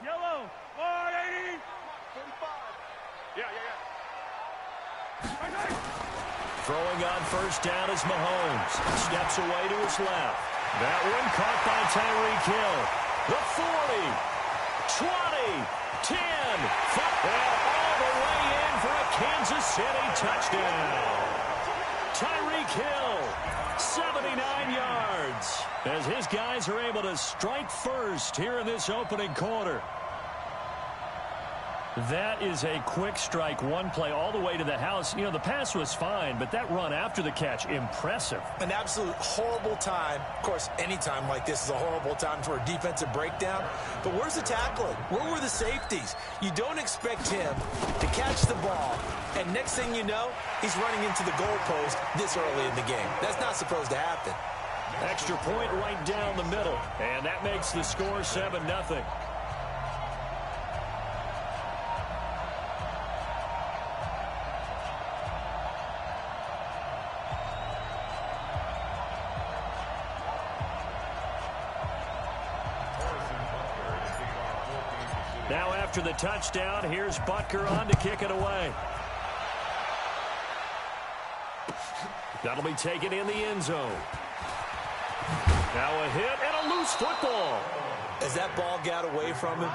Yellow. 480. 45. Yeah. Throwing on first down is Mahomes. Steps away to his left. That one caught by Tyreek Hill. The 40, 20, 10, 5, and all the way in for a Kansas City touchdown. Tyreek Hill, 79 yards, as his guys are able to strike first here in this opening quarter. That is a quick strike, one play all the way to the house. You know, the pass was fine, but that run after the catch, impressive. An absolute horrible time. Of course, any time like this is a horrible time for a defensive breakdown. But where's the tackling? Where were the safeties? You don't expect him to catch the ball, and next thing you know, he's running into the goalpost this early in the game. That's not supposed to happen. Extra point right down the middle, and that makes the score 7-0. Now after the touchdown, here's Butker on to kick it away. That'll be taken in the end zone. Now a hit and a loose football. As that ball got away from him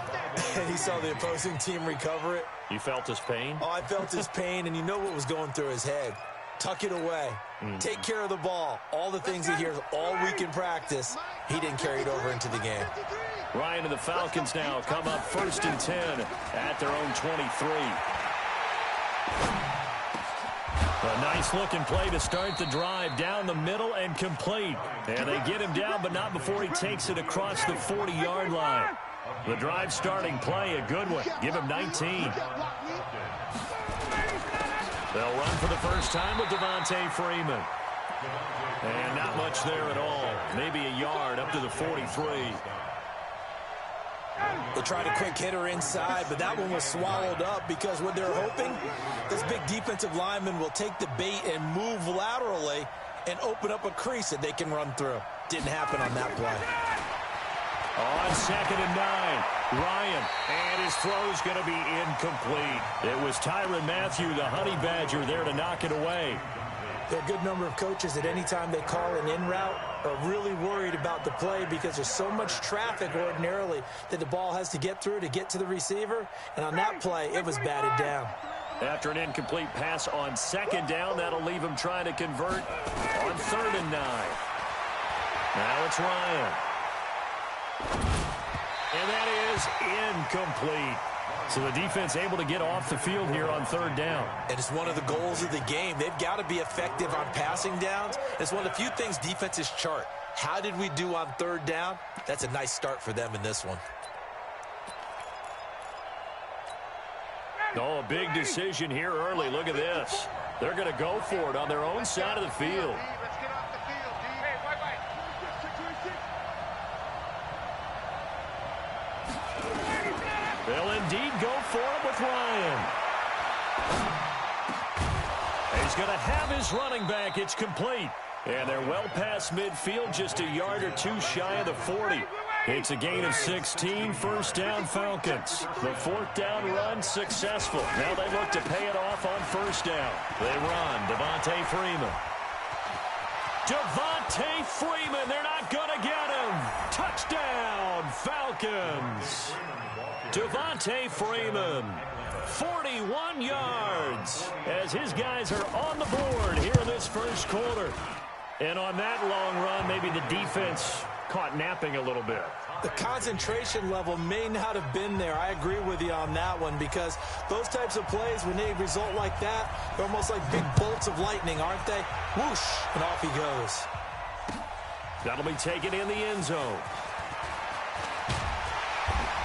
and he saw the opposing team recover it. You felt his pain? Oh, I felt his pain, and you know what was going through his head. Tuck it away. Take care of the ball. All the things he hears all week in practice, he didn't carry it over into the game. Ryan and the Falcons now come up 1st and 10 at their own 23. A nice-looking play to start the drive down the middle and complete. And they get him down, but not before he takes it across the 40-yard line. The drive starting play, a good one. Give him 19. They'll run for the first time with Devontae Freeman. And not much there at all. Maybe a yard up to the 43. They tried a quick hitter inside, but that one was swallowed up because what they're hoping, this big defensive lineman will take the bait and move laterally and open up a crease that they can run through. Didn't happen on that play. On 2nd and 9, Ryan, and his throw's going to be incomplete. It was Tyrann Mathieu, the Honey Badger, there to knock it away. There are a good number of coaches at any time they call an in route are really worried about the play because there's so much traffic ordinarily that the ball has to get through to get to the receiver. And on that play, it was batted down. After an incomplete pass on 2nd down, that'll leave him trying to convert on 3rd and 9. Now it's Ryan. And that is incomplete. So the defense able to get off the field here on 3rd down. And it's one of the goals of the game. They've got to be effective on passing downs. It's one of the few things defenses chart. How did we do on 3rd down? That's a nice start for them in this one. Oh, a big decision here early. Look at this. They're going to go for it on their own side of the field. They'll indeed go for it with Ryan. He's going to have his running back. It's complete. And they're well past midfield, just a yard or two shy of the 40. It's a gain of 16, 1st down Falcons. The 4th down run successful. Now they look to pay it off on 1st down. They run. Devontae Freeman. Devontae Freeman. They're not going to get him. Touchdown, Falcons. Devontae Freeman, 41 yards, as his guys are on the board here in this 1st quarter. And on that long run, maybe the defense caught napping a little bit. The concentration level may not have been there. I agree with you on that one because those types of plays, when they result like that, they're almost like big bolts of lightning, aren't they? Whoosh, and off he goes. That'll be taken in the end zone.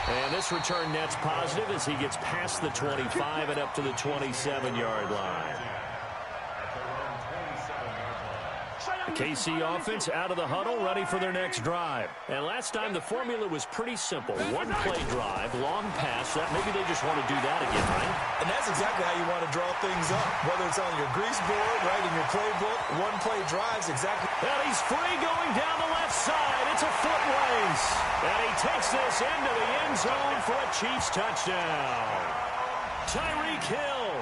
And this return net's positive as he gets past the 25 and up to the 27-yard line. KC offense out of the huddle, ready for their next drive. And last time the formula was pretty simple. One play drive, long pass. Maybe they just want to do that again, right? And that's exactly how you want to draw things up. Whether it's on your grease board, right, in your playbook, one play drives exactly. And he's free going down the left side. It's a foot race. And he takes this into the end zone for a Chiefs touchdown. Tyreek Hill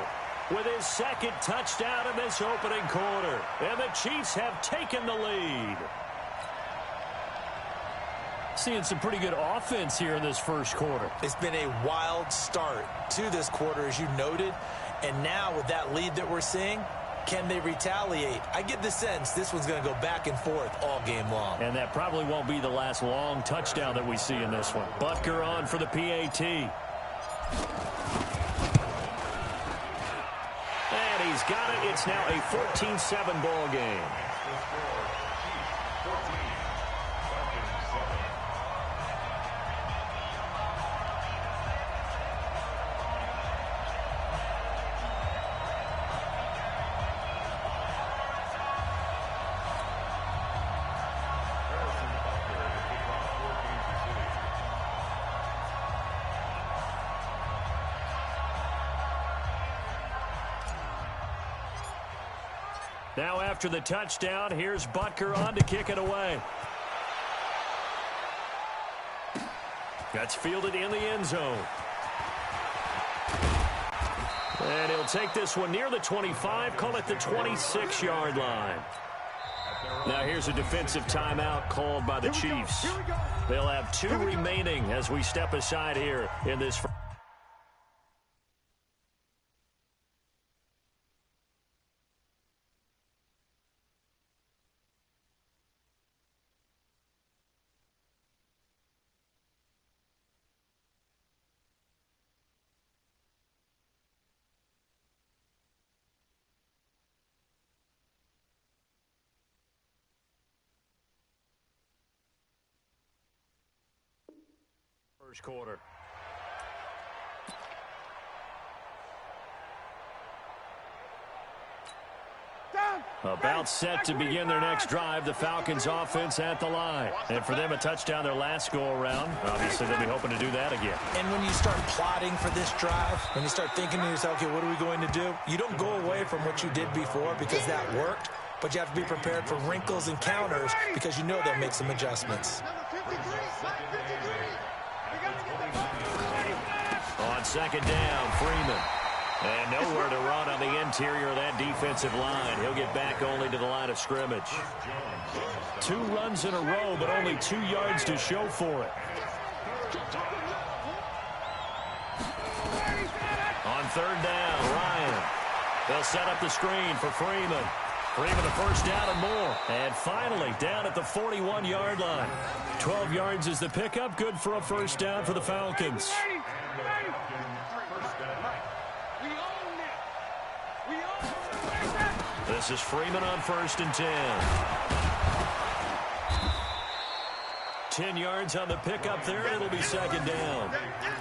with his second touchdown in this opening quarter. And the Chiefs have taken the lead. Seeing some pretty good offense here in this first quarter. It's been a wild start to this quarter, as you noted. And now with that lead that we're seeing, can they retaliate? I get the sense this one's going to go back and forth all game long. And that probably won't be the last long touchdown that we see in this one. Butker on for the PAT. And he's got it. It's now a 14-7 ball game. Now after the touchdown, here's Butker on to kick it away. That's fielded in the end zone. And he'll take this one near the 25, call it the 26-yard line. Now here's a defensive timeout called by the Chiefs. They'll have 2 remaining as we step aside here in this first quarter. About set to begin their next drive. The Falcons offense at the line. And for them, a touchdown their last go-around. Obviously, they'll be hoping to do that again. And when you start plotting for this drive, when you start thinking to yourself, okay, what are we going to do? You don't go away from what you did before because that worked, but you have to be prepared for wrinkles and counters because you know they'll make some adjustments. On second down, Freeman. And nowhere to run on the interior of that defensive line. He'll get back only to the line of scrimmage. 2 runs in a row, but only 2 yards to show for it. On third down, Ryan. They'll set up the screen for Freeman. Freeman a first down and more. And finally, down at the 41-yard line. 12 yards is the pickup. Good for a first down for the Falcons. This is Freeman on 1st and 10. 10 yards on the pickup there. It'll be second down.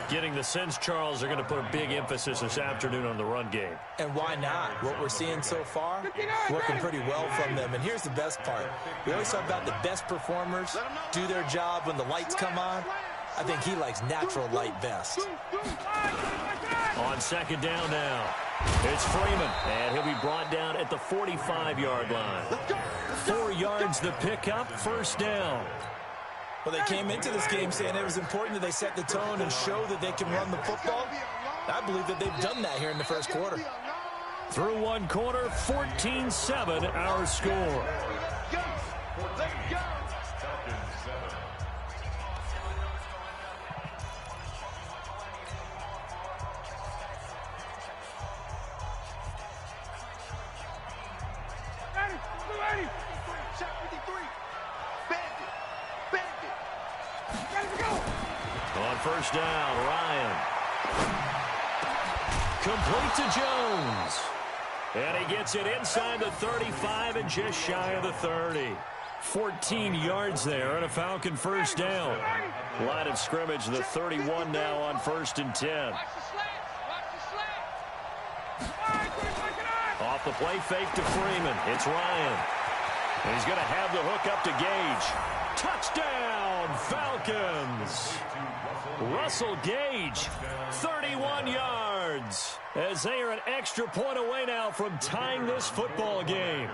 Getting the sense, Charles, they're going to put a big emphasis this afternoon on the run game. And why not? What we're seeing so far, working pretty well from them. And here's the best part. We always talk about the best performers do their job when the lights come on. I think he likes natural light best. On second down now, it's Freeman, and he'll be brought down at the 45-yard line. 4 yards the pickup, first down. Well, they came into this game saying it was important that they set the tone and show that they can run the football. I believe that they've done that here in the first quarter. Through one quarter, 14-7 our score. On first down, Ryan. Complete to Jones. And he gets it inside the 35 and just shy of the 30. 14 yards there and a Falcon first down. Line of scrimmage, the 31 now on 1st and 10. Off the play fake to Freeman. It's Ryan. He's going to have the hook up to Gage. Touchdown, Falcons. Russell Gage, 31 yards, as they are an extra point away now from tying this football game.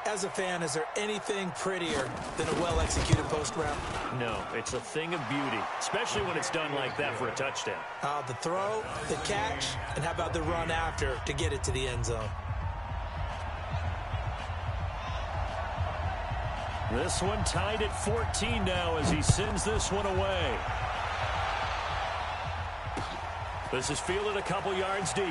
As a fan, is there anything prettier than a well-executed post route? No, it's a thing of beauty, especially when it's done like that for a touchdown. The throw, the catch, and how about the run after to get it to the end zone? This one tied at 14 now as he sends this one away. This is fielded a couple yards deep.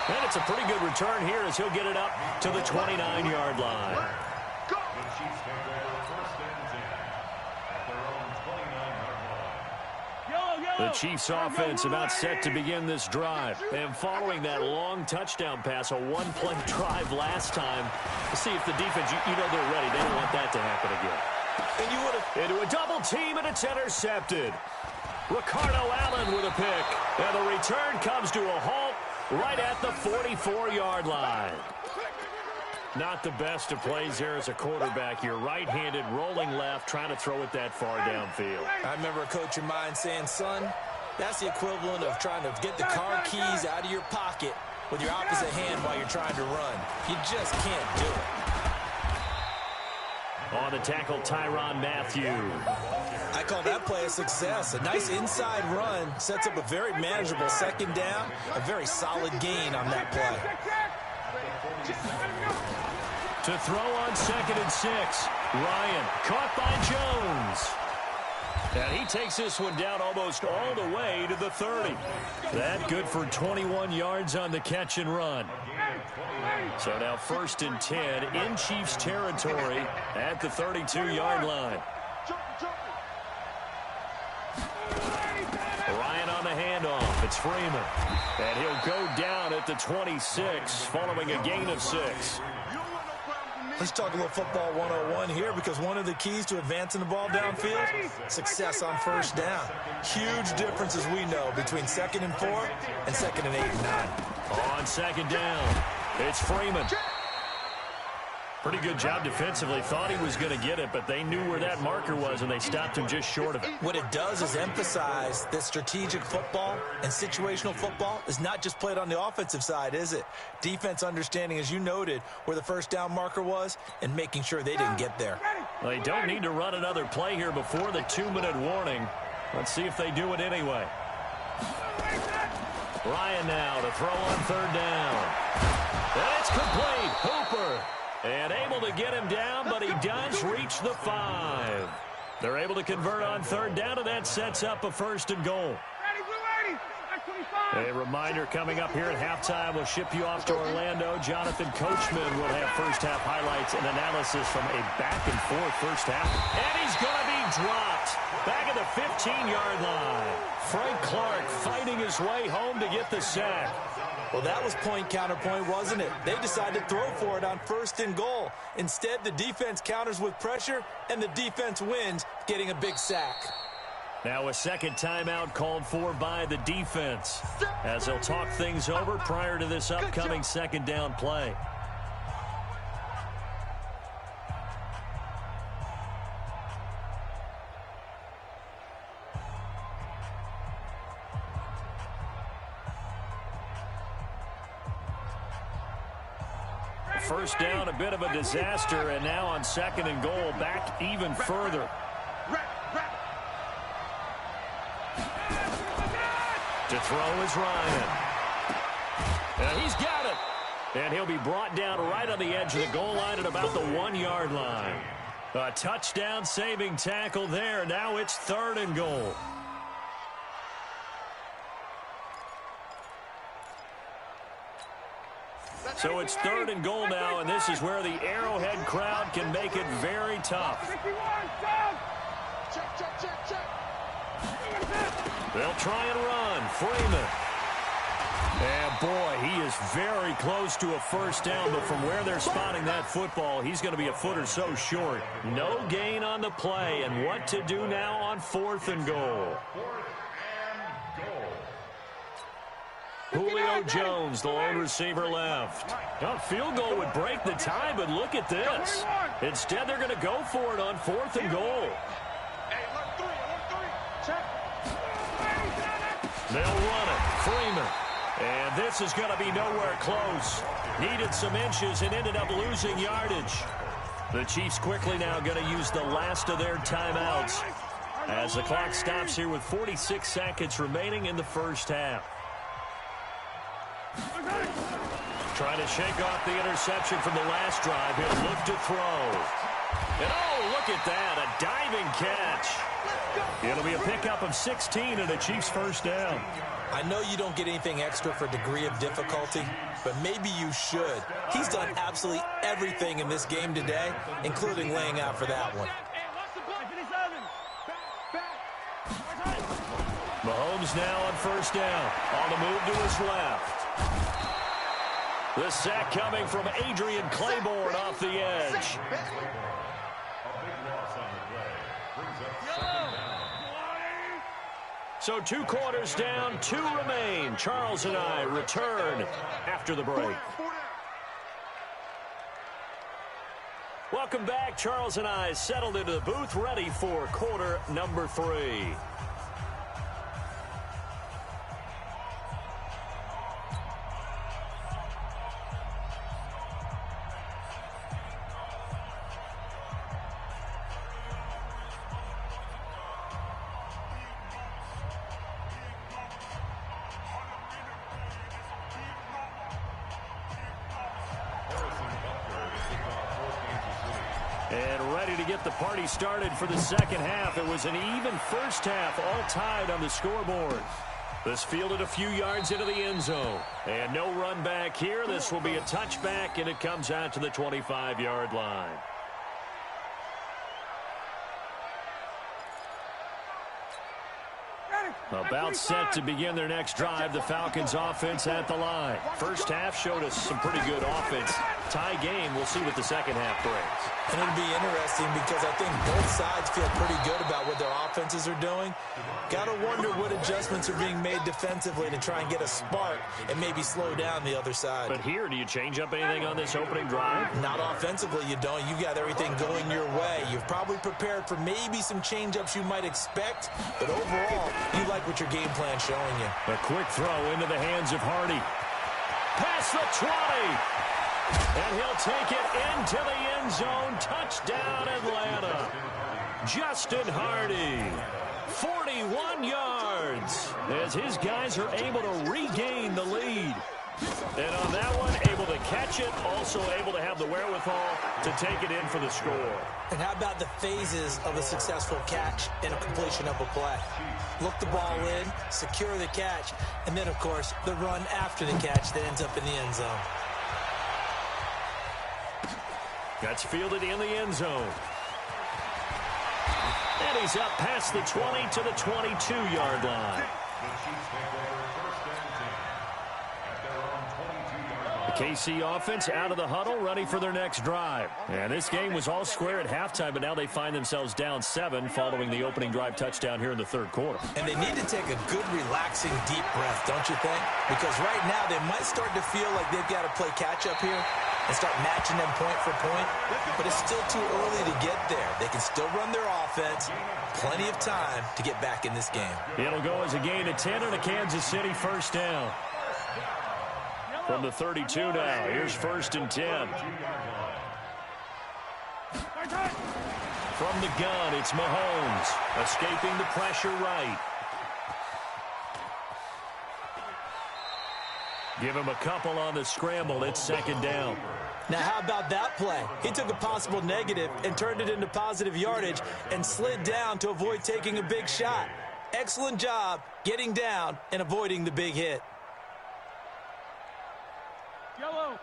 And it's a pretty good return here as he'll get it up to the 29-yard line. The Chiefs offense about set to begin this drive. And following that long touchdown pass, a one-play drive last time, to see if the defense, you know they're ready. They don't want that to happen again. And you would have... Into a double team, and it's intercepted. Ricardo Allen with a pick. And the return comes to a halt right at the 44-yard line. Not the best of plays there as a quarterback. You're right-handed, rolling left, trying to throw it that far downfield. I remember a coach of mine saying, son, that's the equivalent of trying to get the car keys out of your pocket with your opposite hand while you're trying to run. You just can't do it. On the tackle, Tyrann Mathieu. I call that play a success. A nice inside run sets up a very manageable second down, a very solid gain on that play. To throw on 2nd and 6. Ryan caught by Jones. And he takes this one down almost all the way to the 30. That good for 21 yards on the catch and run. So now 1st and 10 in Chiefs territory at the 32-yard line. Ryan on the handoff. It's Freeman. And he'll go down at the 26 following a gain of 6. Let's talk a little football 101 here, because one of the keys to advancing the ball downfield, success on first down. Huge difference, as we know, between 2nd and 4 and 2nd and 8 and 9. On 2nd down, it's Freeman. Pretty good job defensively. Thought he was going to get it, but they knew where that marker was, and they stopped him just short of it. What it does is emphasize that strategic football and situational football is not just played on the offensive side, is it? Defense understanding, as you noted, where the first down marker was and making sure they didn't get there. They don't need to run another play here before the 2-minute warning. Let's see if they do it anyway. Ryan now to throw on 3rd down. And it's complete. Hooper. And able to get him down, but he does reach the 5. They're able to convert on 3rd down, and that sets up a 1st and goal. A reminder coming up here at halftime. We'll ship you off to Orlando. Jonathan Coachman will have first-half highlights and analysis from a back-and-forth first half. And he's going to be dropped back at the 15-yard line. Frank Clark fighting his way home to get the sack. Well, that was point-counterpoint, wasn't it? They decided to throw for it on 1st and goal. Instead, the defense counters with pressure, and the defense wins, getting a big sack. Now a second timeout called for by the defense, as they'll talk things over prior to this upcoming 2nd down play. First down, a bit of a disaster, and now on 2nd and goal, back even further. To throw is Ryan. And he's got it. And he'll be brought down right on the edge of the goal line at about the 1-yard line. A touchdown saving tackle there. Now it's 3rd and goal. So it's 3rd and goal now, and this is where the Arrowhead crowd can make it very tough. They'll try and run. Freeman. And boy, he is very close to a first down, but from where they're spotting that football, he's going to be a foot or so short. No gain on the play, and what to do now on 4th and goal. Julio Jones, the lone receiver left. A field goal would break the tie, but look at this. Instead, they're going to go for it on 4th and goal. They'll run it. Freeman. And this is going to be nowhere close. Needed some inches and ended up losing yardage. The Chiefs quickly now going to use the last of their timeouts as the clock stops here with 46 seconds remaining in the first half. Trying to shake off the interception from the last drive. He'll look to throw. And oh, look at that, a diving catch. It'll be a pickup of 16 and a Chiefs first down. I know you don't get anything extra for degree of difficulty, but maybe you should. He's done absolutely everything in this game today, including laying out for that one. Mahomes now on first down. On the move to his left. The sack coming from Adrian Claiborne off the edge. So 2 quarters down, 2 remain. Charles and I return after the break. Welcome back. Charles and I settled into the booth, ready for quarter number 3. And ready to get the party started for the second half. It was an even first half, all tied on the scoreboard. This fielded a few yards into the end zone. And no run back here. This will be a touchback, and it comes out to the 25-yard line. About set to begin their next drive, the Falcons offense at the line. First half showed us some pretty good offense. Tie game, we'll see what the second half brings. And it'll be interesting because I think both sides feel pretty good about what their offenses are doing. Got to wonder what adjustments are being made defensively to try and get a spark and maybe slow down the other side. But here, do you change up anything on this opening drive? Not offensively, you don't. You got everything going your way. You've probably prepared for maybe some change-ups you might expect, but overall, you like what your game plan's showing you. A quick throw into the hands of Hardy. Past the 20. And he'll take it into the end zone. Touchdown, Atlanta. Justin Hardy. 41 yards as his guys are able to regain the lead. And on that one, able to catch it, also able to have the wherewithal to take it in for the score. And how about the phases of a successful catch and a completion of a play? Look the ball in, secure the catch, and then, of course, the run after the catch that ends up in the end zone. That's fielded in the end zone. And he's up past the 20 to the 22-yard line. The KC offense out of the huddle, ready for their next drive. And this game was all square at halftime, but now they find themselves down 7 following the opening drive touchdown here in the third quarter. And they need to take a good, relaxing, deep breath, don't you think? Because right now they might start to feel like they've got to play catch-up here and start matching them point for point. But it's still too early to get there. They can still run their offense. Plenty of time to get back in this game. It'll go as a gain of 10 and a Kansas City first down. From the 32 now, here's 1st and 10. From the gun, it's Mahomes, escaping the pressure right. Give him a couple on the scramble. It's 2nd down. Now, how about that play? He took a possible negative and turned it into positive yardage and slid down to avoid taking a big shot. Excellent job getting down and avoiding the big hit. Yellow.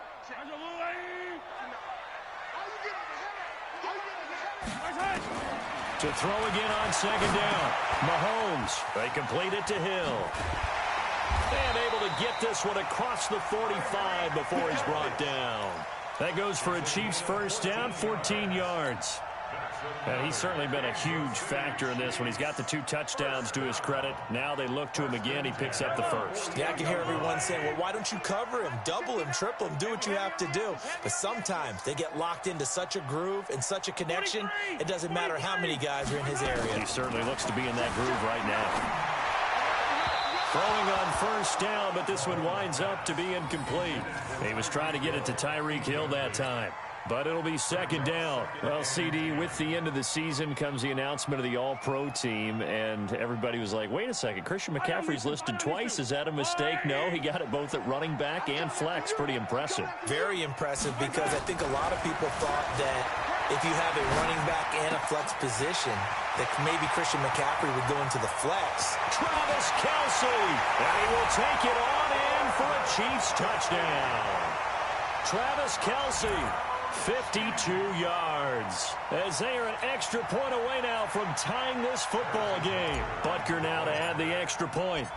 To throw again on 2nd down. Mahomes, they complete it to Hill. And able to get this one across the 45 before he's brought down. That goes for a Chiefs first down, 14 yards. And he's certainly been a huge factor in this when he's got the 2 touchdowns to his credit. Now they look to him again. He picks up the first. Yeah, I can hear everyone saying, well, why don't you cover him, double him, triple him, do what you have to do. But sometimes they get locked into such a groove and such a connection, it doesn't matter how many guys are in his area. He certainly looks to be in that groove right now. Throwing on first down, but this one winds up to be incomplete. He was trying to get it to Tyreek Hill that time. But it'll be second down. Well, CD, with the end of the season comes the announcement of the All-Pro team, and everybody was like, wait a second, Christian McCaffrey's listed twice. Is that a mistake? No, he got it both at running back and flex. Pretty impressive. Very impressive, because I think a lot of people thought that if you have a running back and a flex position, that maybe Christian McCaffrey would go into the flex. Travis Kelce, and he will take it on in for a Chiefs touchdown. Travis Kelce, 52 yards. As they are an extra point away now from tying this football game. Butker now to add the extra point.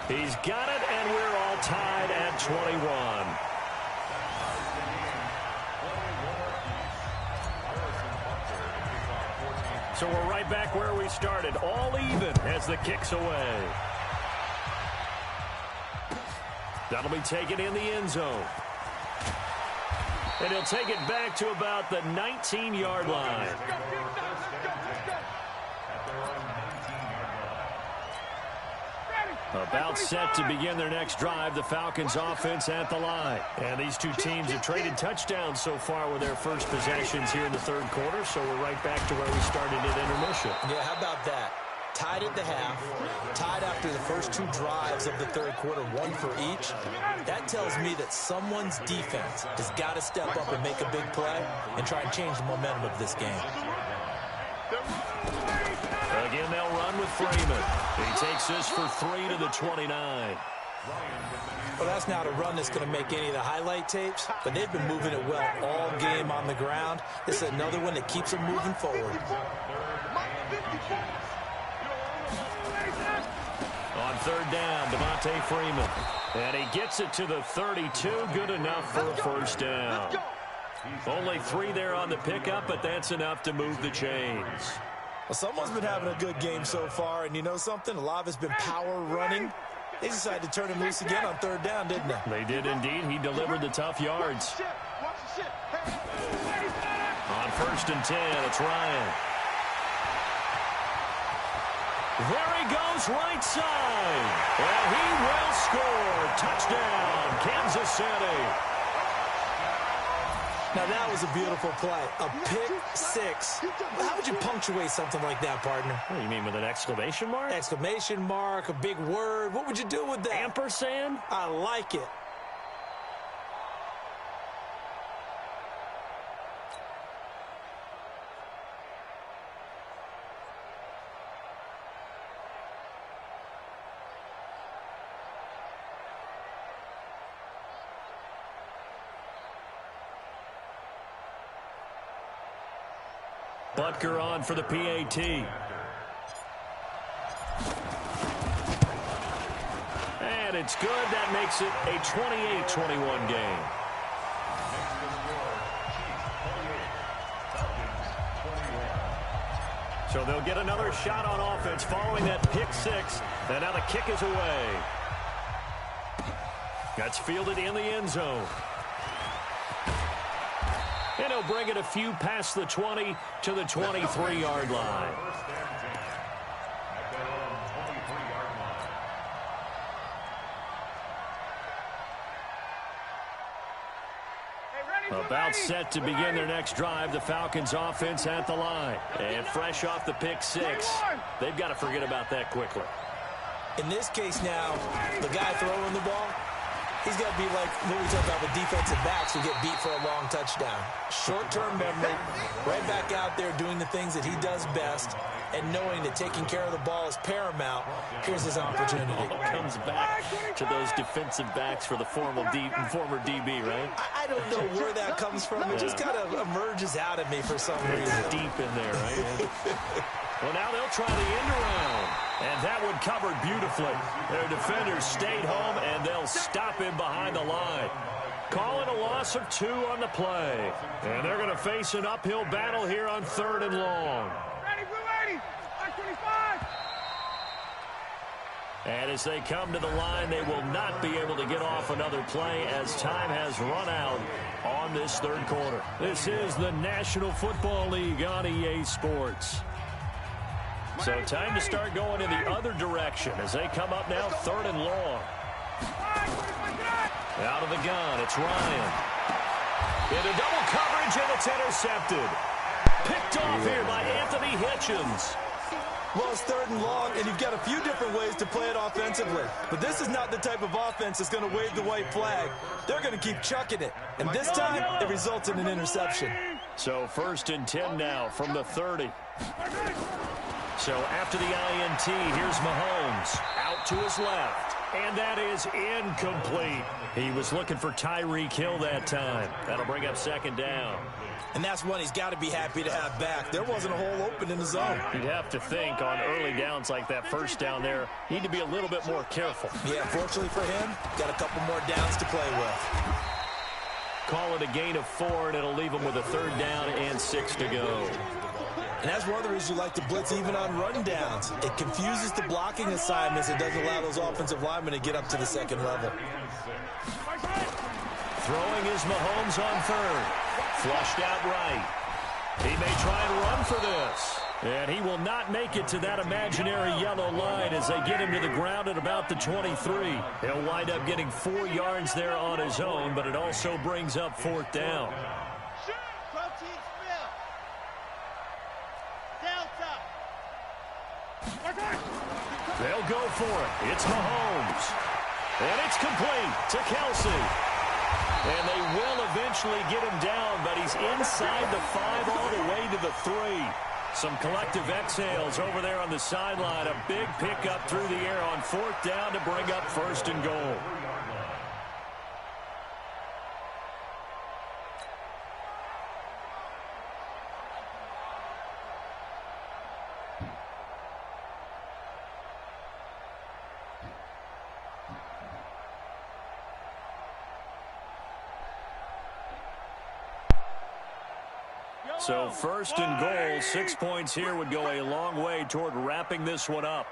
He's got it, and we're all tied at 21. So we're right back where we started, all even as the kick's away. That'll be taken in the end zone. And he'll take it back to about the 19-yard line. About set to begin their next drive, the Falcons offense at the line. And these two teams have traded touchdowns so far with their first possessions here in the third quarter, so we're right back to where we started at intermission. Yeah, how about that? Tied at the half, tied after the first 2 drives of the third quarter, 1 for each. That tells me that someone's defense has got to step up and make a big play and try and change the momentum of this game. Again, they'll run with Freeman. He takes this for 3 to the 29. Well, that's not a run that's going to make any of the highlight tapes, but they've been moving it well all game on the ground. This is another one that keeps them moving forward. On third down, Devontae Freeman. And he gets it to the 32. Good enough for a first down. Only 3 there on the pickup, but that's enough to move the chains. Well, someone's been having a good game so far, and you know something? A lot of it's been power running. They decided to turn him loose again on third down, didn't they? They did indeed. He delivered the tough yards. On first and 10, it's Ryan. There he goes right side. And he will score. Touchdown, Kansas City. Now, that was a beautiful play. A pick 6. How would you punctuate something like that, partner? What do you mean, with an exclamation mark? Exclamation mark, a big word. What would you do with that? Ampersand? I like it. Butker on for the PAT. And it's good. That makes it a 28-21 game. So they'll get another shot on offense following that pick 6. And now the kick is away. That's fielded in the end zone. And he'll bring it a few past the 20 to the 23-yard line. About set to begin their next drive, the Falcons offense at the line. And fresh off the pick 6, they've got to forget about that quickly. In this case now, the guy throwing the ball, he's got to be like when we talk about with defensive backs who get beat for a long touchdown. Short-term memory, right back out there doing the things that he does best, and knowing that taking care of the ball is paramount. Here's his opportunity. Comes back to those defensive backs for the former DB, right? I don't know where that comes from. It just kind of emerges out of me for some reason. It's deep in there, right? Well, now they'll try the end around. And that one covered beautifully. Their defenders stayed home, and they'll stop him behind the line. Calling a loss of 2 on the play. And they're going to face an uphill battle here on 3rd and long. Ready, blue 80. Back 25. And as they come to the line, they will not be able to get off another play as time has run out on this 3rd quarter. This is the National Football League on EA Sports. So time to start going in the other direction as they come up now 3rd and long. Out of the gun, it's Ryan. Into double coverage, and it's intercepted. Picked off here by Anthony Hitchens. Well, it's 3rd and long, and you've got a few different ways to play it offensively. But this is not the type of offense that's going to wave the white flag. They're going to keep chucking it. And this time, it results in an interception. So 1st and 10 now from the 30. So after the INT, here's Mahomes. Out to his left. And that is incomplete. He was looking for Tyreek Hill that time. That'll bring up 2nd down. And that's one he's got to be happy to have back. There wasn't a hole open in the zone. You'd have to think on early downs like that 1st down there, need to be a little bit more careful. Yeah, fortunately for him, got a couple more downs to play with. Call it a gain of 4, and it'll leave him with a 3rd down and 6 to go. And that's one of the reasons you like to blitz even on run downs. It confuses the blocking assignments. It doesn't allow those offensive linemen to get up to the 2nd level. Throwing is Mahomes on 3rd. Flushed out right. He may try and run for this. And he will not make it to that imaginary yellow line as they get him to the ground at about the 23. He'll wind up getting 4 yards there on his own, but it also brings up 4th down. They'll go for it. It's Mahomes. And it's complete to Kelsey. And they will eventually get him down, but he's inside the 5 all the way to the 3. Some collective exhales over there on the sideline. A big pickup through the air on 4th down to bring up 1st and goal. So 1st and goal, 6 points here would go a long way toward wrapping this one up.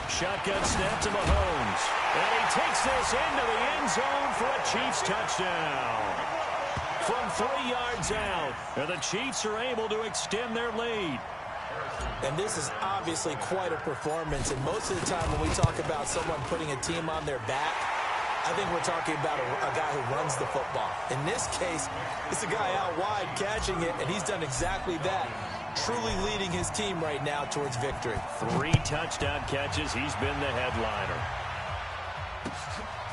Shotgun snap to Mahomes. And he takes this into the end zone for a Chiefs touchdown. From 3 yards out, and the Chiefs are able to extend their lead. And this is obviously quite a performance. And most of the time when we talk about someone putting a team on their back, I think we're talking about a guy who runs the football. In this case, it's a guy out wide catching it, and he's done exactly that, truly leading his team right now towards victory. 3 touchdown catches. He's been the headliner.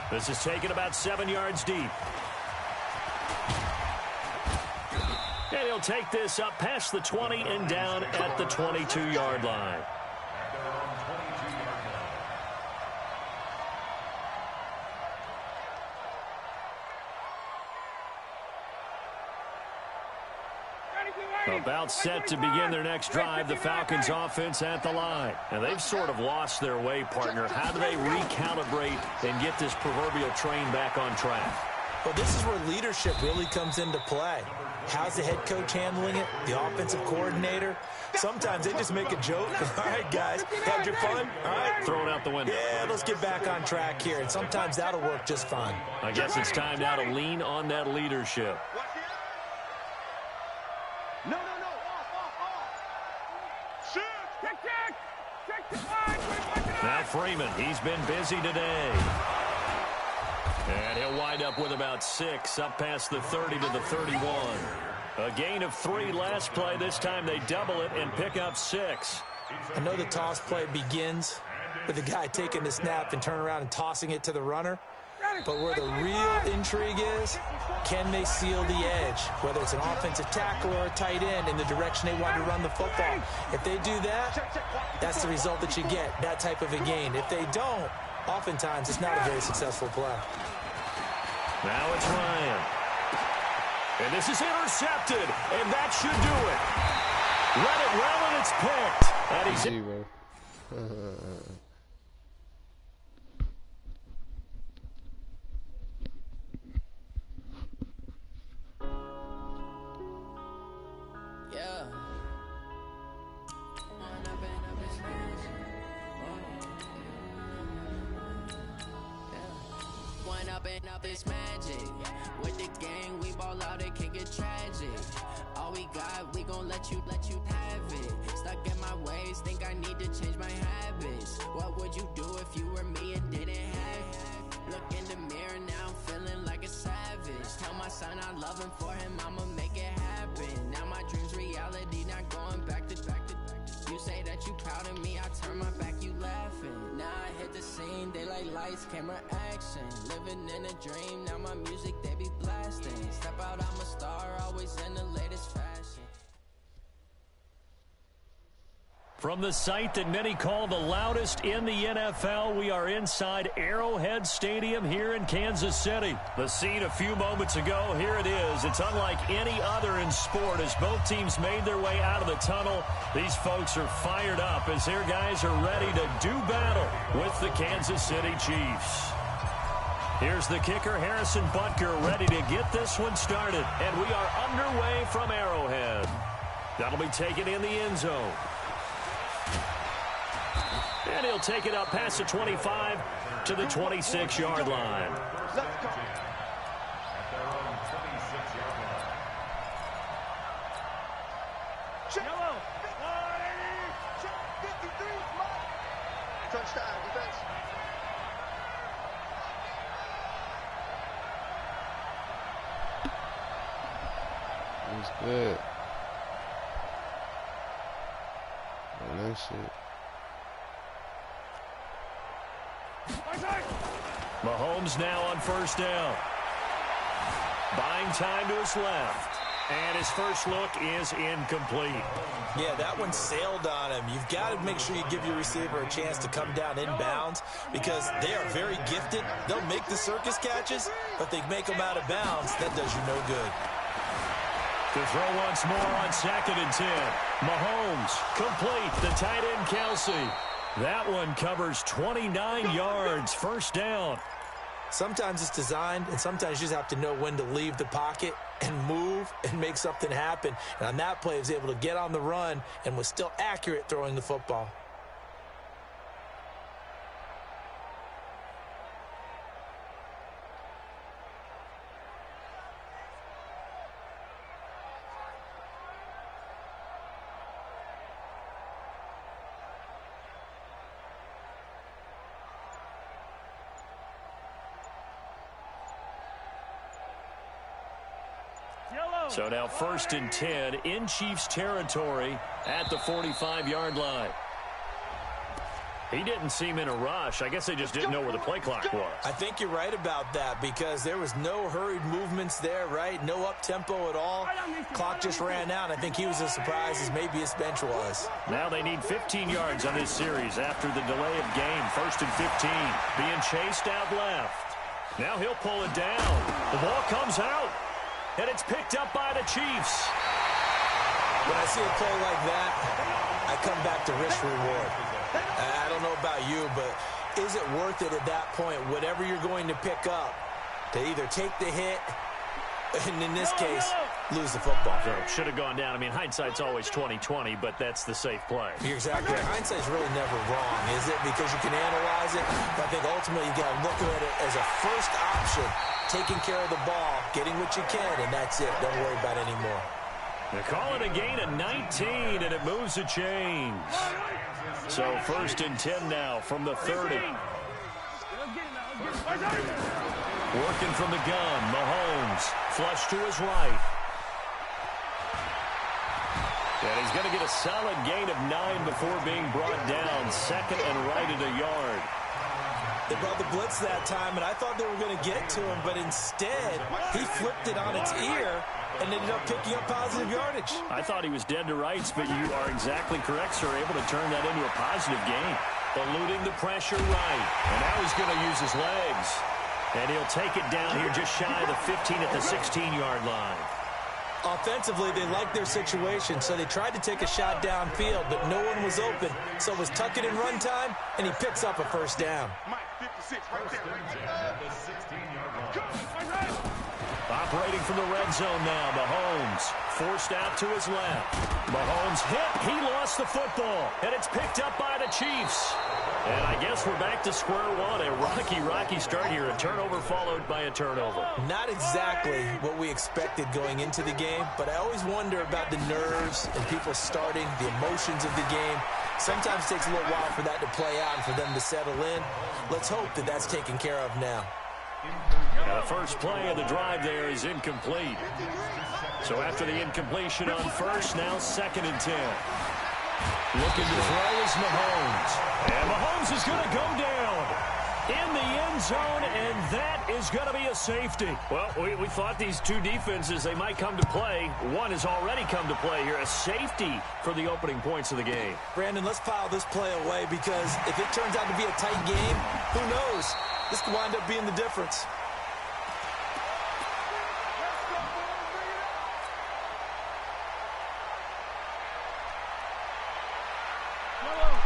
This is taken about 7 yards deep. And he'll take this up past the 20 and down at the 22-yard line. About set to begin their next drive, the Falcons offense at the line. And they've sort of lost their way, partner. How do they recalibrate and get this proverbial train back on track? Well, this is where leadership really comes into play. How's the head coach handling it? The offensive coordinator? Sometimes they just make a joke. All right, guys, had your fun? All right. Throw it out the window. Yeah, let's get back on track here. And sometimes that'll work just fine. I guess it's time now to lean on that leadership. No. Now Freeman, he's been busy today. And he'll wind up with about 6, up past the 30 to the 31. A gain of 3 last play. This time they double it and pick up 6. I know the toss play begins with the guy taking the snap and turn around and tossing it to the runner. But where the real intrigue is, can they seal the edge? Whether it's an offensive tackle or a tight end in the direction they want to run the football. If they do that, that's the result that you get, that type of a gain. If they don't, oftentimes it's not a very successful play. Now it's Ryan. And this is intercepted, and that should do it. Let it well, and it's picked. And he's This magic with the gang, we ball out, it can get tragic. All we got, we gon' let you have it. Stuck in my ways, think I need to change my habits. What would you do if you were me and didn't have it? Look in the mirror now, I'm feeling like a savage. Tell my son I love him, for him I'ma make it happen. Now my dream's reality, not going back to. You say that you proud of me, I turn my back, you laughing. Now I hit the scene, they like lights, camera, action. Living in a dream, now my music, they be blasting. Step out, I'm a star, always in the latest fashion. From the site that many call the loudest in the NFL, we are inside Arrowhead Stadium here in Kansas City. The scene a few moments ago, here it is. It's unlike any other in sport as both teams made their way out of the tunnel. These folks are fired up as their guys are ready to do battle with the Kansas City Chiefs. Here's the kicker, Harrison Butker, ready to get this one started. And we are underway from Arrowhead. That'll be taken in the end zone. And he'll take it up past the 25 to the 26-yard line. Yellow. 53. Touchdown defense. That's good. Oh, that shit. Mahomes now on first down. Buying time to his left. And his first look is incomplete. Yeah, that one sailed on him. You've got to make sure you give your receiver a chance to come down inbounds because they are very gifted. They'll make the circus catches, but they make them out of bounds. That does you no good. To throw once more on 2nd and 10. Mahomes complete. The tight end Kelsey. That one covers 29 yards. First down. Sometimes it's designed, and sometimes you just have to know when to leave the pocket and move and make something happen. And on that play, he was able to get on the run and was still accurate throwing the football. So now 1st and 10 in Chiefs territory at the 45-yard line. He didn't seem in a rush. I guess they just didn't know where the play clock was. I think you're right about that because there was no hurried movements there, right? No up-tempo at all. Clock just ran out. I think he was as surprised as maybe his bench was. Now they need 15 yards on this series after the delay of game. 1st and 15. Being chased out left. Now he'll pull it down. The ball comes out. And it's picked up by the Chiefs. When I see a play like that, I come back to risk-reward. I don't know about you, but is it worth it at that point, whatever you're going to pick up, to either take the hit, and in this case, lose the football? So should have gone down. I mean, hindsight's always 20/20, but that's the safe play. You're exactly right. Hindsight's really never wrong, is it? Because you can analyze it. But I think ultimately you got to look at it as a first option, taking care of the ball, getting what you can, and that's it. Don't worry about it anymore. They call it a gain of 19, and it moves the chains. So 1st and 10 now from the 30. Working from the gun, Mahomes, flush to his right. And he's going to get a solid gain of 9 before being brought down. 2nd and right at a yard. They brought the blitz that time, and I thought they were going to get to him, but instead, he flipped it on its ear and ended up picking up positive yardage. I thought he was dead to rights, but you are exactly correct, sir. Able to turn that into a positive gain. Eluding the pressure right. And now he's going to use his legs. And he'll take it down here just shy of the 15 at the 16-yard line. Offensively, they liked their situation, so they tried to take a shot downfield, but no one was open. So it was tuck it in run time, and he picks up a first down. Mike, 56, right there. The 16-yard line. Operating from the red zone now, Mahomes forced out to his left. Mahomes hit, he lost the football, and it's picked up by the Chiefs. And I guess we're back to square one. A rocky start here. A turnover followed by a turnover. Not exactly what we expected going into the game, but I always wonder about the nerves and people starting, the emotions of the game. Sometimes it takes a little while for that to play out and for them to settle in. Let's hope that that's taken care of now. The first play of the drive there is incomplete. So after the incompletion on first, now 2nd and 10. Looking to throw is Mahomes. And Mahomes is going to go down in the end zone, and that is going to be a safety. Well, we thought these two defenses, they might come to play. One has already come to play here. A safety for the opening points of the game. Brandon, let's file this play away because if it turns out to be a tight game, who knows? This could wind up being the difference.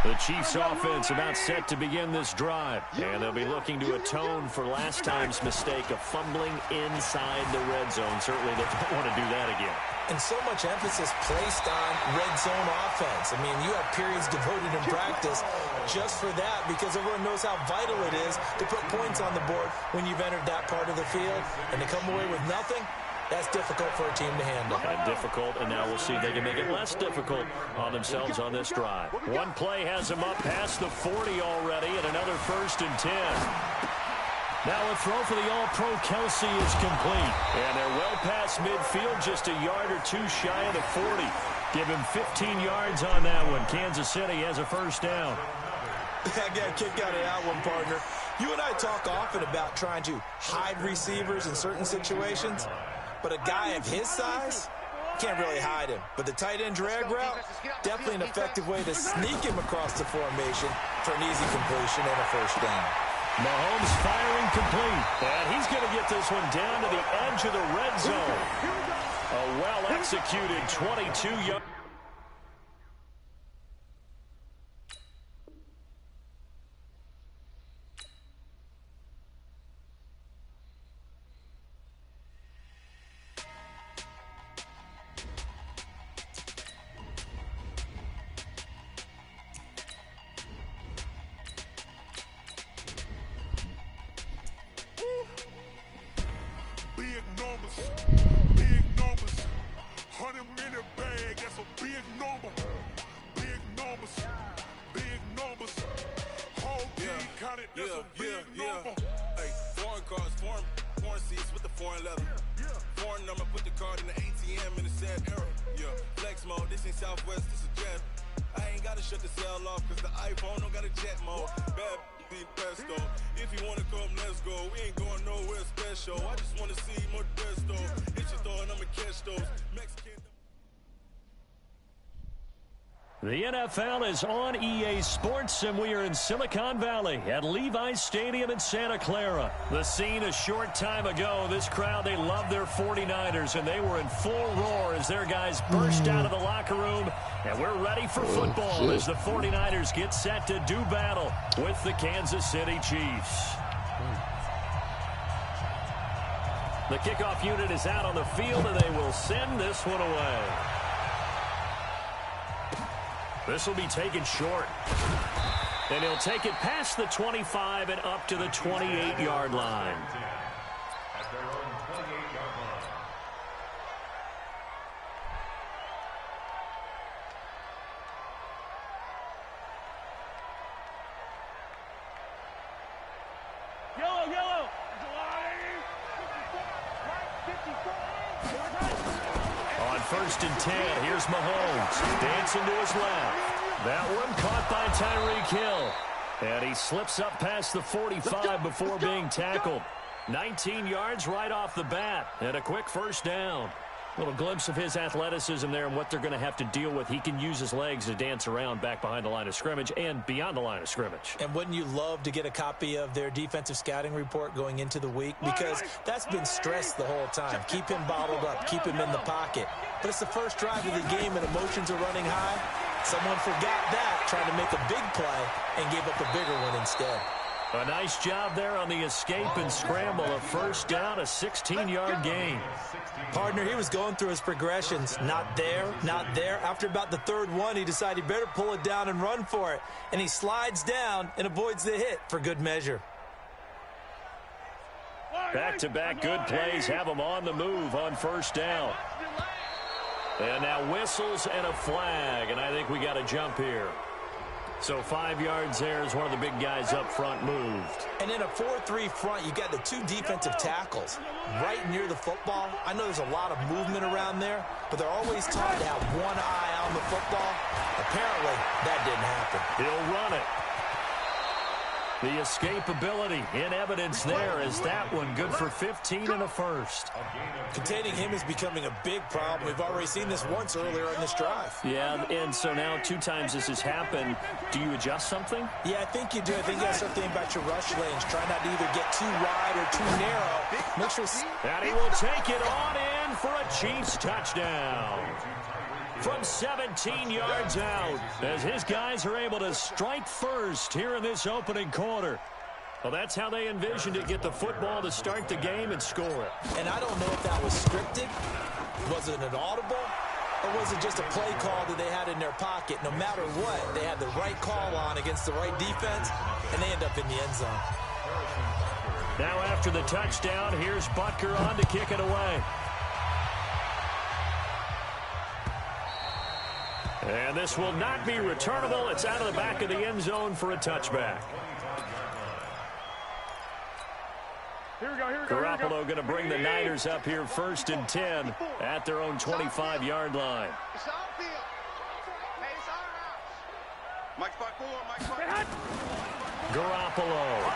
The Chiefs offense about set to begin this drive. And they'll be looking to atone for last time's mistake of fumbling inside the red zone. Certainly they don't want to do that again. And so much emphasis placed on red zone offense. I mean, you have periods devoted in practice just for that because everyone knows how vital it is to put points on the board when you've entered that part of the field. And to come away with nothing, that's difficult for a team to handle. And difficult, and now we'll see if they can make it less difficult on themselves on this drive. One play has them up past the 40 already, and another 1st and 10. Now a throw for the All-Pro Kelsey is complete. And they're well past midfield, just a yard or two shy of the 40. Give him 15 yards on that one. Kansas City has a first down. I got a kick out of that one, partner. You and I talk often about trying to hide receivers in certain situations. But a guy of his size, can't really hide him. But the tight end drag route, definitely an effective way to sneak him across the formation for an easy completion and a first down. Mahomes firing complete. And he's going to get this one down to the edge of the red zone. A well-executed 22-yard. Big numbers, 100 minute bag, that's a big number. Big numbers, whole team counted, that's a big number. Hey, foreign cars, foreign seats with the foreign leather. Foreign number, put the card in the ATM in the sad era. Yeah, flex mode, this ain't Southwest, this a jet. I ain't gotta shut the cell off, cause the iPhone don't got a jet mode. Bad pesto. If you wanna come, let's go. We ain't going nowhere special. I just wanna see more Modesto. Hit your throw and I'ma catch those. Mexican. The NFL is on EA Sports, and we are in Silicon Valley at Levi's Stadium in Santa Clara. The scene a short time ago. This crowd, they love their 49ers, and they were in full roar as their guys burst out of the locker room. And we're ready for football as the 49ers get set to do battle with the Kansas City Chiefs. The kickoff unit is out on the field, and they will send this one away. This will be taken short. And he'll take it past the 25 and up to the 28-yard line. At their own 28-yard line. Yellow. On 1st and 10, here's Mahomes. Dancing to his left. That one caught by Tyreek Hill. And he slips up past the 45 before being tackled. 19 yards right off the bat and a quick first down. Little glimpse of his athleticism there and what they're going to have to deal with. He can use his legs to dance around back behind the line of scrimmage and beyond the line of scrimmage. And wouldn't you love to get a copy of their defensive scouting report going into the week? Because that's been stressed the whole time. Keep him bottled up. Keep him in the pocket. But it's the first drive of the game and emotions are running high. Someone forgot that, trying to make a big play and gave up a bigger one instead. A nice job there on the escape and scramble. A first down, a 16-yard gain. Partner, he was going through his progressions. Not there, not there. After about the third one, he decided he better pull it down and run for it. And he slides down and avoids the hit for good measure. Back-to-back good plays have him on the move on first down. And now whistles and a flag, and I think we got a jump here. So 5 yards there as one of the big guys up front moved. And in a 4-3 front, you got the two defensive tackles right near the football. I know there's a lot of movement around there, but they're always taught to have one eye on the football. Apparently, that didn't happen. He'll run it. The escapability in evidence there is that one good for 15 and a first. Containing him is becoming a big problem. We've already seen this once earlier in this drive. Yeah, and so now 2 times this has happened. Do you adjust something? Yeah, I think you do. I think you got to start thinking about your rush lanes. Try not to either get too wide or too narrow. Make sure. And he will take it on in for a Chiefs touchdown. From 17 yards out, as his guys are able to strike first here in this opening quarter. Well, that's how they envisioned it, get the football to start the game and score it. And I don't know if that was scripted, was it an audible, or was it just a play call that they had in their pocket? No matter what, they had the right call on against the right defense, and they end up in the end zone. Now after the touchdown, here's Butker on to kick it away. And this will not be returnable. It's out of the back of the end zone for a touchback. Here we go. Garoppolo going to bring the Niners up here 1st and 10 at their own 25-yard line. Garoppolo.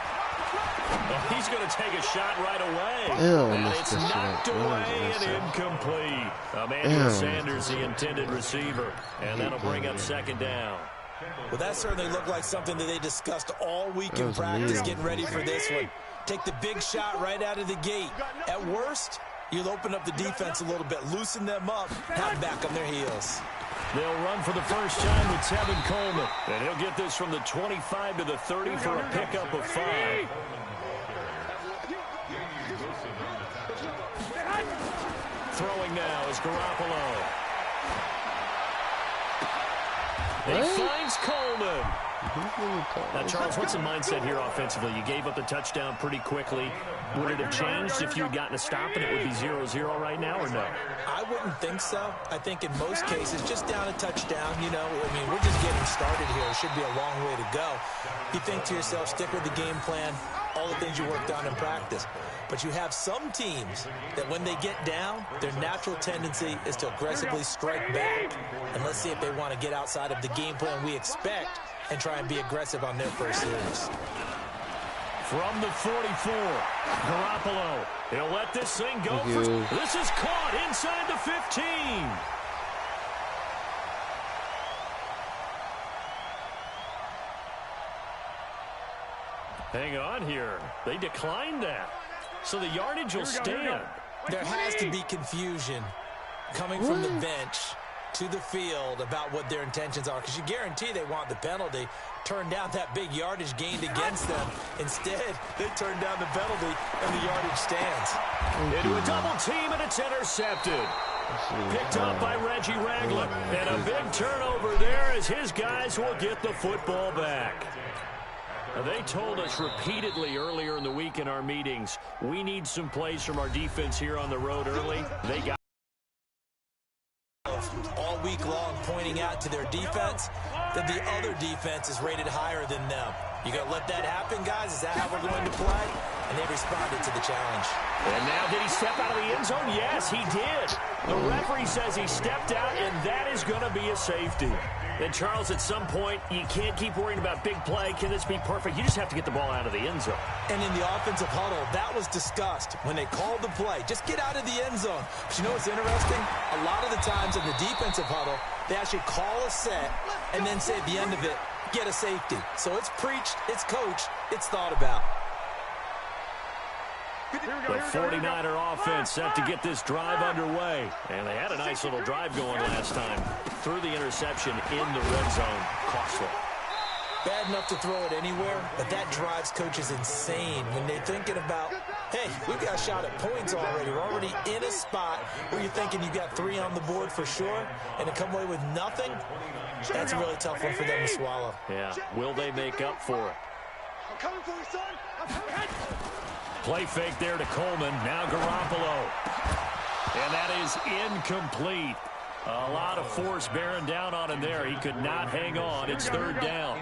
Oh, he's going to take a shot right away. And it's knocked away and incomplete. Emmanuel Sanders, the intended receiver. And that'll bring up 2nd down. Well, that certainly looked like something that they discussed all week in practice, getting ready for this one. Take the big shot right out of the gate. At worst, you'll open up the defense a little bit, loosen them up, have back on their heels. They'll run for the first time with Tevin Coleman. And he'll get this from the 25 to the 30 for a pickup of 5. Throwing now is Garoppolo. He finds Coleman. Now, Charles, what's the mindset here offensively? You gave up the touchdown pretty quickly. Would it have changed if you had gotten a stop and it would be 0-0 right now, or no? I wouldn't think so. I think in most cases, just down a touchdown, you know, I mean, we're just getting started here. It should be a long way to go. You think to yourself, stick with the game plan, all the things you worked on in practice. But you have some teams that when they get down, their natural tendency is to aggressively strike back. And let's see if they want to get outside of the game plan we expect and try and be aggressive on their first series. From the 44, Garoppolo. He'll let this thing go. This is caught inside the 15. Hang on here. They declined that. So the yardage will stand. There has to be confusion coming from the bench to the field about what their intentions are, because you guarantee they want the penalty. Turn down that big yardage gained against them. Instead, they turn down the penalty, and the yardage stands. Into a double team, and it's intercepted. Picked up by Reggie Ragland. And a big turnover there as his guys will get the football back. Now, they told us repeatedly earlier in the week in our meetings, we need some plays from our defense here on the road early. They got all week long pointing out to their defense that the other defense is rated higher than them. You going to let that happen, guys? Is that how we're going to play? And they responded to the challenge. And now, did he step out of the end zone? Yes, he did. The referee says he stepped out, and that is going to be a safety. And, Charles, at some point, you can't keep worrying about big play. Can this be perfect? You just have to get the ball out of the end zone. And in the offensive huddle, that was discussed when they called the play. Just get out of the end zone. But you know what's interesting? A lot of the times in the defensive huddle, they actually call a set and then say at the end of it, get a safety. So it's preached, it's coached, it's thought about. The 49er offense set to get this drive underway. And they had a nice little drive going last time. Threw the interception in the red zone. Costly. Bad enough to throw it anywhere, but that drives coaches insane when they're thinking about, hey, we've got a shot at points already. We're already in a spot where you're thinking you got 3 on the board for sure, and to come away with nothing, that's a really tough one for them to swallow. Yeah, will they make up for it? I'm coming for you, son. I'm coming. Play fake there to Coleman. Now Garoppolo. And that is incomplete. A lot of force bearing down on him there. He could not hang on. It's third down.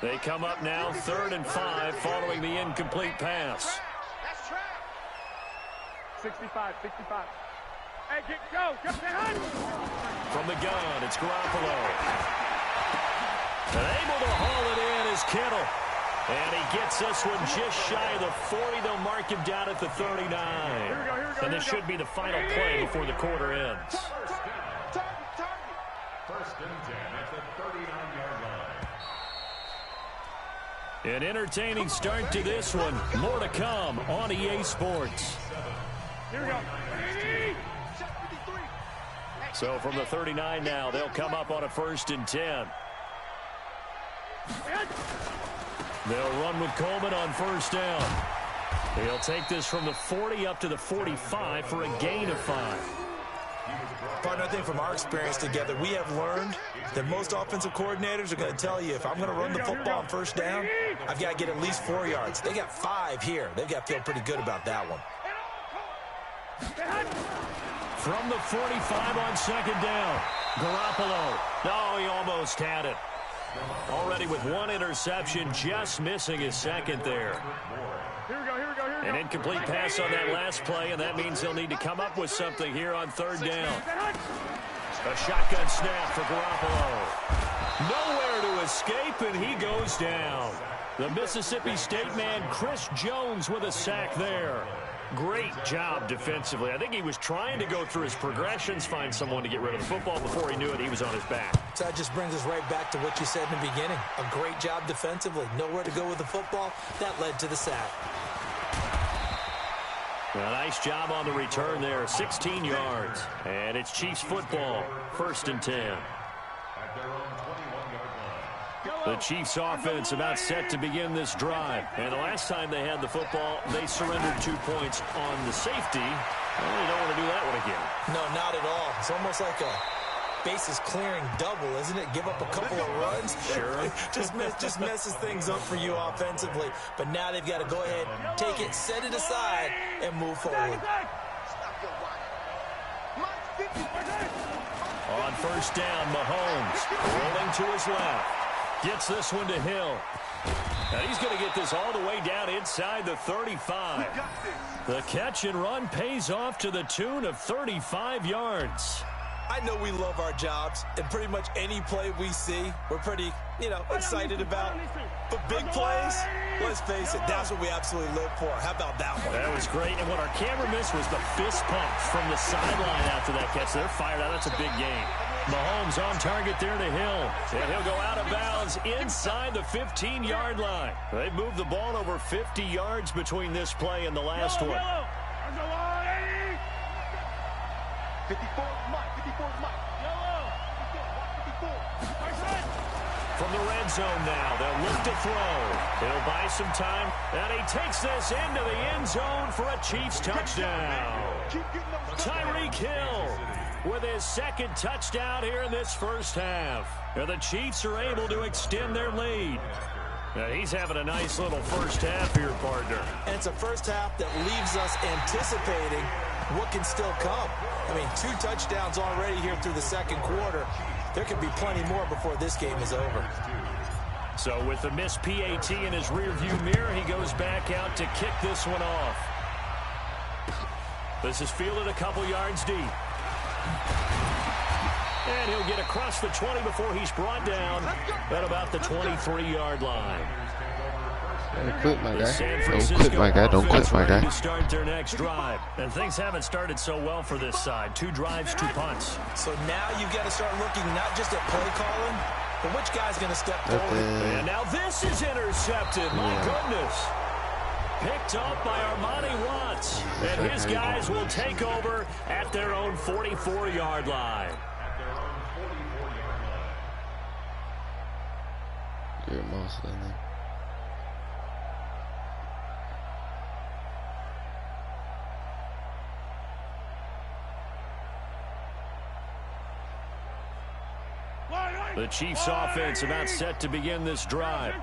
They come up now 3rd and 5 following the incomplete pass. That's track. 65. Hey, go. From the gun, it's Garoppolo. And able to haul it in is Kittle. And he gets this one just shy of the 40. They'll mark him down at the 39. And this should be the final play before the quarter ends. First and 10 at the 39-yard line. An entertaining start to this one. More to come on EA Sports. Here we go. So from the 39 now, they'll come up on a 1st and 10. They'll run with Coleman on 1st down. He'll take this from the 40 up to the 45 for a gain of 5. Partner, I think from our experience together, we have learned that most offensive coordinators are going to tell you, if I'm going to run the football on 1st down, I've got to get at least 4 yards. They got 5 here. They've got to feel pretty good about that one. From the 45 on 2nd down, Garoppolo. No, he almost had it. Already with 1 interception, just missing his 2nd there. Here we go. An incomplete pass on that last play, and that means they'll need to come up with something here on 3rd down. A shotgun snap for Garoppolo. Nowhere to escape, and he goes down. The Mississippi State man, Chris Jones, with a sack there. Great job defensively. I think he was trying to go through his progressions, find someone to get rid of the football. Before he knew it, he was on his back. So that just brings us right back to what you said in the beginning. A great job defensively. Nowhere to go with the football. That led to the sack. A nice job on the return there. 16 yards. And it's Chiefs football. 1st and 10. The Chiefs offense about set to begin this drive. And the last time they had the football, they surrendered 2 points on the safety. Well, they don't want to do that one again. No, not at all. It's almost like a bases clearing double, isn't it? Give up a couple of runs. Sure. just messes things up for you offensively. But now they've got to go ahead, take it, set it aside, and move forward. On 1st down, Mahomes rolling to his left. Gets this one to Hill. And he's going to get this all the way down inside the 35. The catch and run pays off to the tune of 35 yards. I know we love our jobs, and pretty much any play we see, we're pretty, excited about. But big plays, let's face it, that's what we absolutely live for. How about that one? That was great. And what our camera missed was the fist pump from the sideline after that catch. They're fired out. That's a big game. Mahomes on target there to Hill. And he'll go out of bounds inside the 15-yard line. They've moved the ball over 50 yards between this play and the last one. 54 Mike. From the red zone now, they'll look to throw. He'll buy some time, and he takes this into the end zone for a Chiefs touchdown. Tyreek Hill with his 2nd touchdown here in this 1st half. And the Chiefs are able to extend their lead. Now he's having a nice little 1st half here, partner. And it's a 1st half that leaves us anticipating what can still come. 2 touchdowns already here through the 2nd quarter. There could be plenty more before this game is over. So with the missed PAT in his rearview mirror, he goes back out to kick this one off. This is fielded a couple yards deep. And he'll get across the 20 before he's brought down at about the 23-yard line. Don't quit, my guy. Don't quit, my guy. Don't quit, my guy. To start their next drive. And things haven't started so well for this side. 2 drives, 2 punts. So now you've got to start looking not just at play calling, but which guy's going to step forward. And now this is intercepted. My goodness. Picked up by Armani Watts. And his guys will take over at their own 44-yard line. Good most of them. The Chiefs offense about set to begin this drive.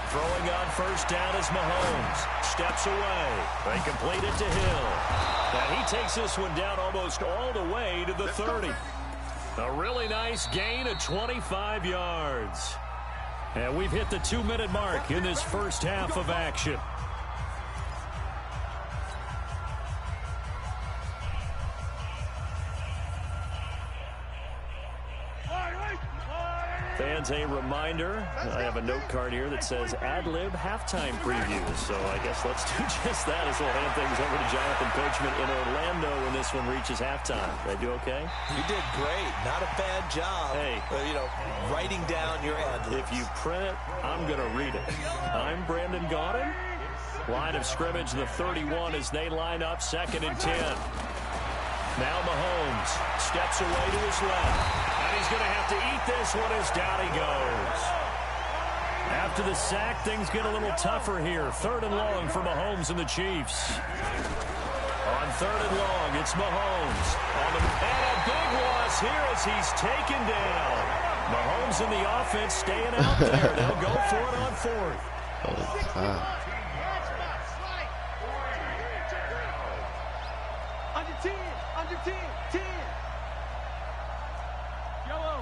Throwing on first down is Mahomes. Steps away. They complete it to Hill. And he takes this one down almost all the way to the 30. A really nice gain of 25 yards. And we've hit the 2-minute mark in this first half of action. Fans, a reminder, I have a note card here that says ad-lib halftime previews. So I guess let's do just that as we'll hand things over to Jonathan Coachman in Orlando when this one reaches halftime. Did I do okay? You did great. Not a bad job. Hey. Writing down your ad-libs. If you print it, I'm going to read it. I'm Brandon Gaudin. Line of scrimmage, the 31 as they line up, 2nd and 10. Now Mahomes steps away to his left. And he's going to have to eat this one as down he goes. After the sack, things get a little tougher here. 3rd and long for Mahomes and the Chiefs. On 3rd and long, it's Mahomes. And a big loss here as he's taken down. Mahomes and the offense staying out there. They'll go for it on 4th. Under 10, under 10, 10. Yellow.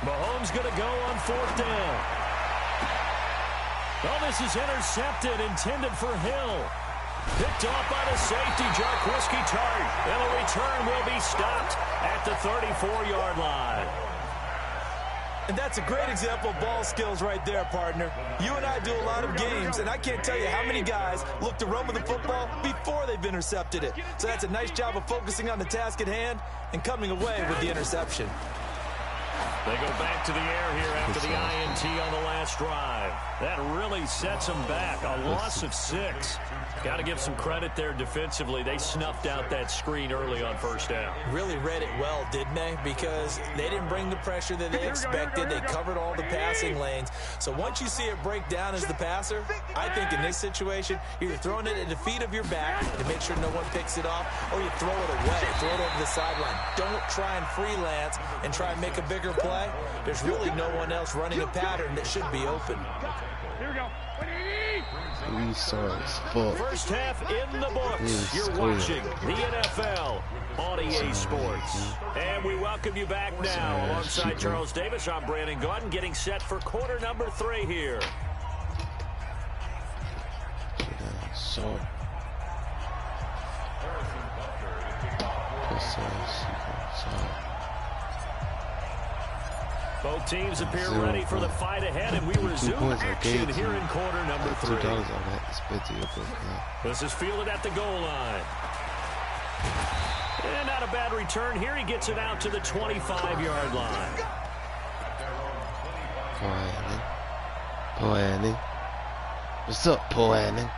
Mahomes going to go on 4th down. Well, this is intercepted, intended for Hill. Picked off by the safety, Jarquiski Tart. And the return will be stopped at the 34-yard line. And that's a great example of ball skills right there, partner. You and I do a lot of games, and I can't tell you how many guys look to run with the football before they've intercepted it. So that's a nice job of focusing on the task at hand and coming away with the interception. They go back to the air here after the INT on the last drive. That really sets them back. A loss of 6. Got to give some credit there defensively. They snuffed out that screen early on 1st down. Really read it well, didn't they? Because they didn't bring the pressure that they expected. They covered all the passing lanes. So once you see it break down as the passer, I think in this situation, you're throwing it at the feet of your back to make sure no one picks it off, or you throw it away, throw it over the sideline. Don't try and freelance and try and make a bigger play. There's really no one else running a pattern that should be open. Here we go. First half in the books. You're watching the NFL on EA Sports. And we welcome you back now. Alongside Charles Davis, I'm Brandon Gaudin, getting set for quarter number 3 here. Both teams appear ready for the fight ahead, and we resume action here in quarter number 3. This is fielded at the goal line. And not a bad return here. He gets it out to the 25-yard line. Poor Annie. What's up, poor Annie?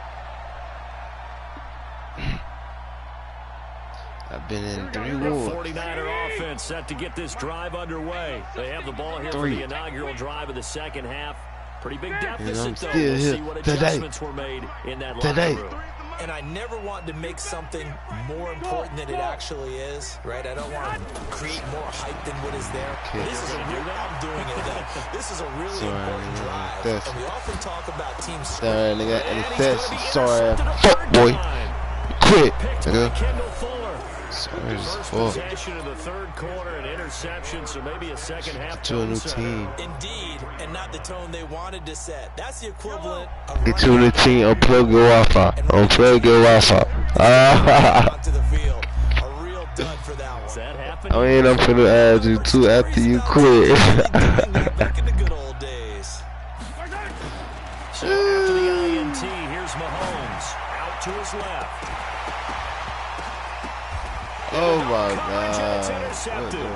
I've been in 3 wars. 49er offense set to get this drive underway. They have the ball here for the inaugural drive of the second half. Pretty big deficit, though. We'll see what adjustments were made in that locker room. And I never want to make something more important than it actually is, right? I don't want to create more hype than what is there. This is I'm doing it, though. This is a really important drive. And we often talk about team scoring. Sorry, fuck boy. Quit. First possession of the 3rd quarter, an interception, so maybe a second half to a new team. Indeed, and not the tone they wanted to set. That's the equivalent of Get to the team, unplug your Wi-Fi. Unplug your Wi-Fi. Onto the field. A real dud for that one. Is that happening? I mean, I'm finna add you two after you quit. Back in the good old days. So after the INT, here's Mahomes out to his left. Oh my Coverage, and it's God. intercepted.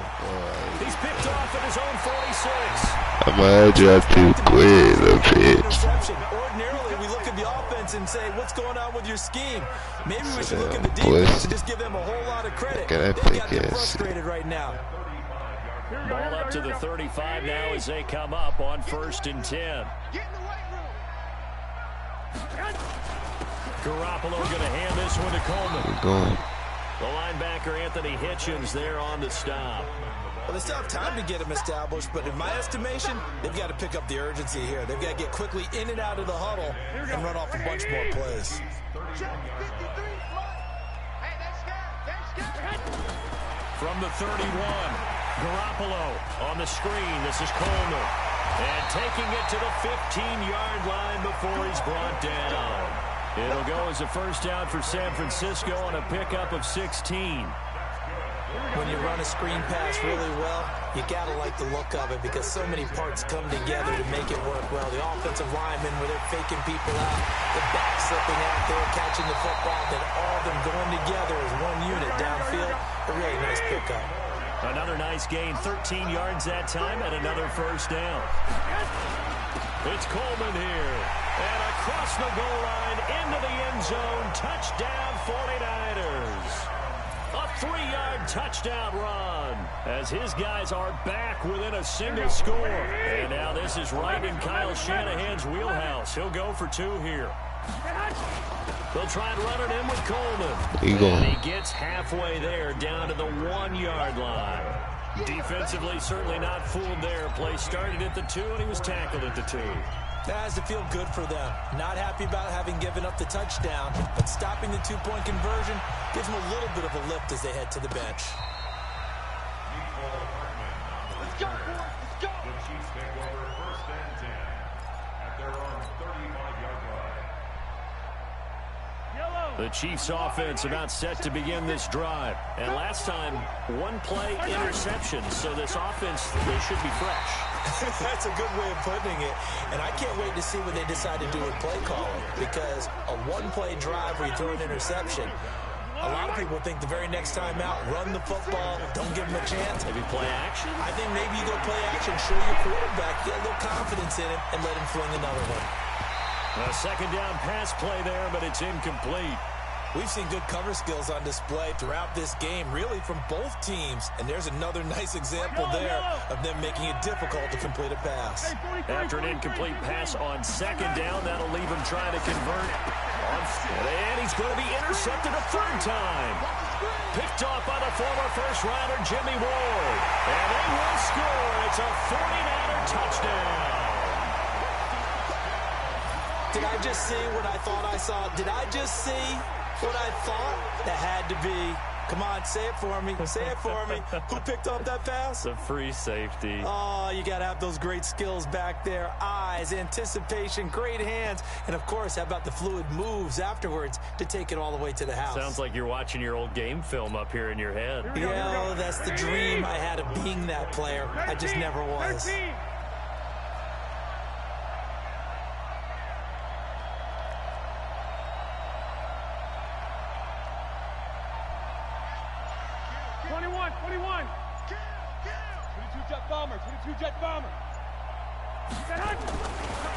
He's picked off at his own 46. I'm gonna add you after you quit, little bitch. Interception. Ordinarily, we look at the offense and say, what's going on with your scheme? Maybe we should look at the defense and just give them a whole lot of credit. They got them frustrated right now. Ball up to the 35 now as they come up on 1st and 10. Garoppolo going to hand this one to Coleman. We're going. The linebacker Anthony Hitchens there on the stop. Well, they still have time to get him established, but in my estimation, they've got to pick up the urgency here. They've got to get quickly in and out of the huddle and run off a bunch more plays. From the 31, Garoppolo on the screen. This is Coleman. And taking it to the 15-yard line before he's brought down. It'll go as a first down for San Francisco on a pickup of 16. When you run a screen pass really well, you got to like the look of it because so many parts come together to make it work well. The offensive linemen, where they're faking people out, the back slipping out there, catching the football, then all of them going together as one unit downfield. A really nice pickup. Another nice gain, 13 yards that time, and another first down. It's Coleman here. And across the goal line, into the end zone, touchdown 49ers. A 3-yard touchdown run as his guys are back within a single score. And now this is right in Kyle Shanahan's wheelhouse. He'll go for 2 here. They'll try and run it in with Coleman. And he gets halfway there, down to the 1-yard line. Defensively, certainly not fooled there. Play started at the 2, and he was tackled at the 2. That has to feel good for them. Not happy about having given up the touchdown, but stopping the 2-point conversion gives them a little bit of a lift as they head to the bench. Let's go, boys. Let's go. The Chiefs take over 1st and 10 at their own 35-yard line. The Chiefs offense about set to begin this drive. And last time, 1-play interception. So this offense, they should be fresh. That's a good way of putting it. And I can't wait to see what they decide to do with play calling. Because a 1-play drive where you throw an interception, a lot of people think the very next time out, run the football, don't give them a chance. Maybe play action? I think maybe you go play action, show your quarterback, get a little confidence in him, and let him fling another one. A second down pass play there, but it's incomplete. We've seen good cover skills on display throughout this game, really from both teams. And there's another nice example there of them making it difficult to complete a pass. After an incomplete pass on second down, that'll leave him trying to convert. And he's going to be intercepted a 3rd time. Picked off by the former first-rounder Jimmy Ward. And they will score. It's a 49er touchdown. Did I just see what I thought I saw? Did I just see what I thought? That had to be. Come on, say it for me. Say it for me. Who picked up that pass? The free safety. Oh, you got to have those great skills back there. Eyes, anticipation, great hands. And, of course, how about the fluid moves afterwards to take it all the way to the house? Sounds like you're watching your old game film up here in your head. Yeah, that's the dream I had of being that player. I just never was. 21. 22-jet bomber. 22-jet bomber.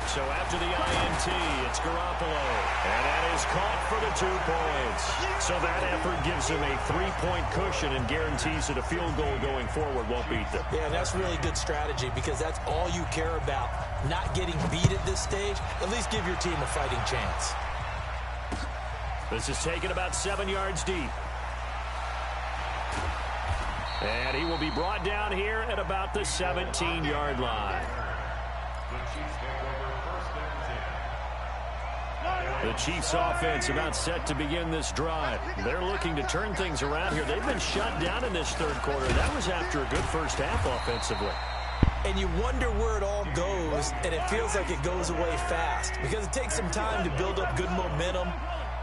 So after the INT, it's Garoppolo. And that is caught for the 2 points. So that effort gives him a 3-point cushion and guarantees that a field goal going forward won't beat them. Yeah, that's really good strategy because that's all you care about. Not getting beat at this stage. At least give your team a fighting chance. This is taken about 7 yards deep. And he will be brought down here at about the 17-yard line. The Chiefs offense about set to begin this drive. They're looking to turn things around here. They've been shut down in this 3rd quarter. That was after a good first half offensively. And you wonder where it all goes years, and it feels like it goes away fast because it takes some time to build up good momentum,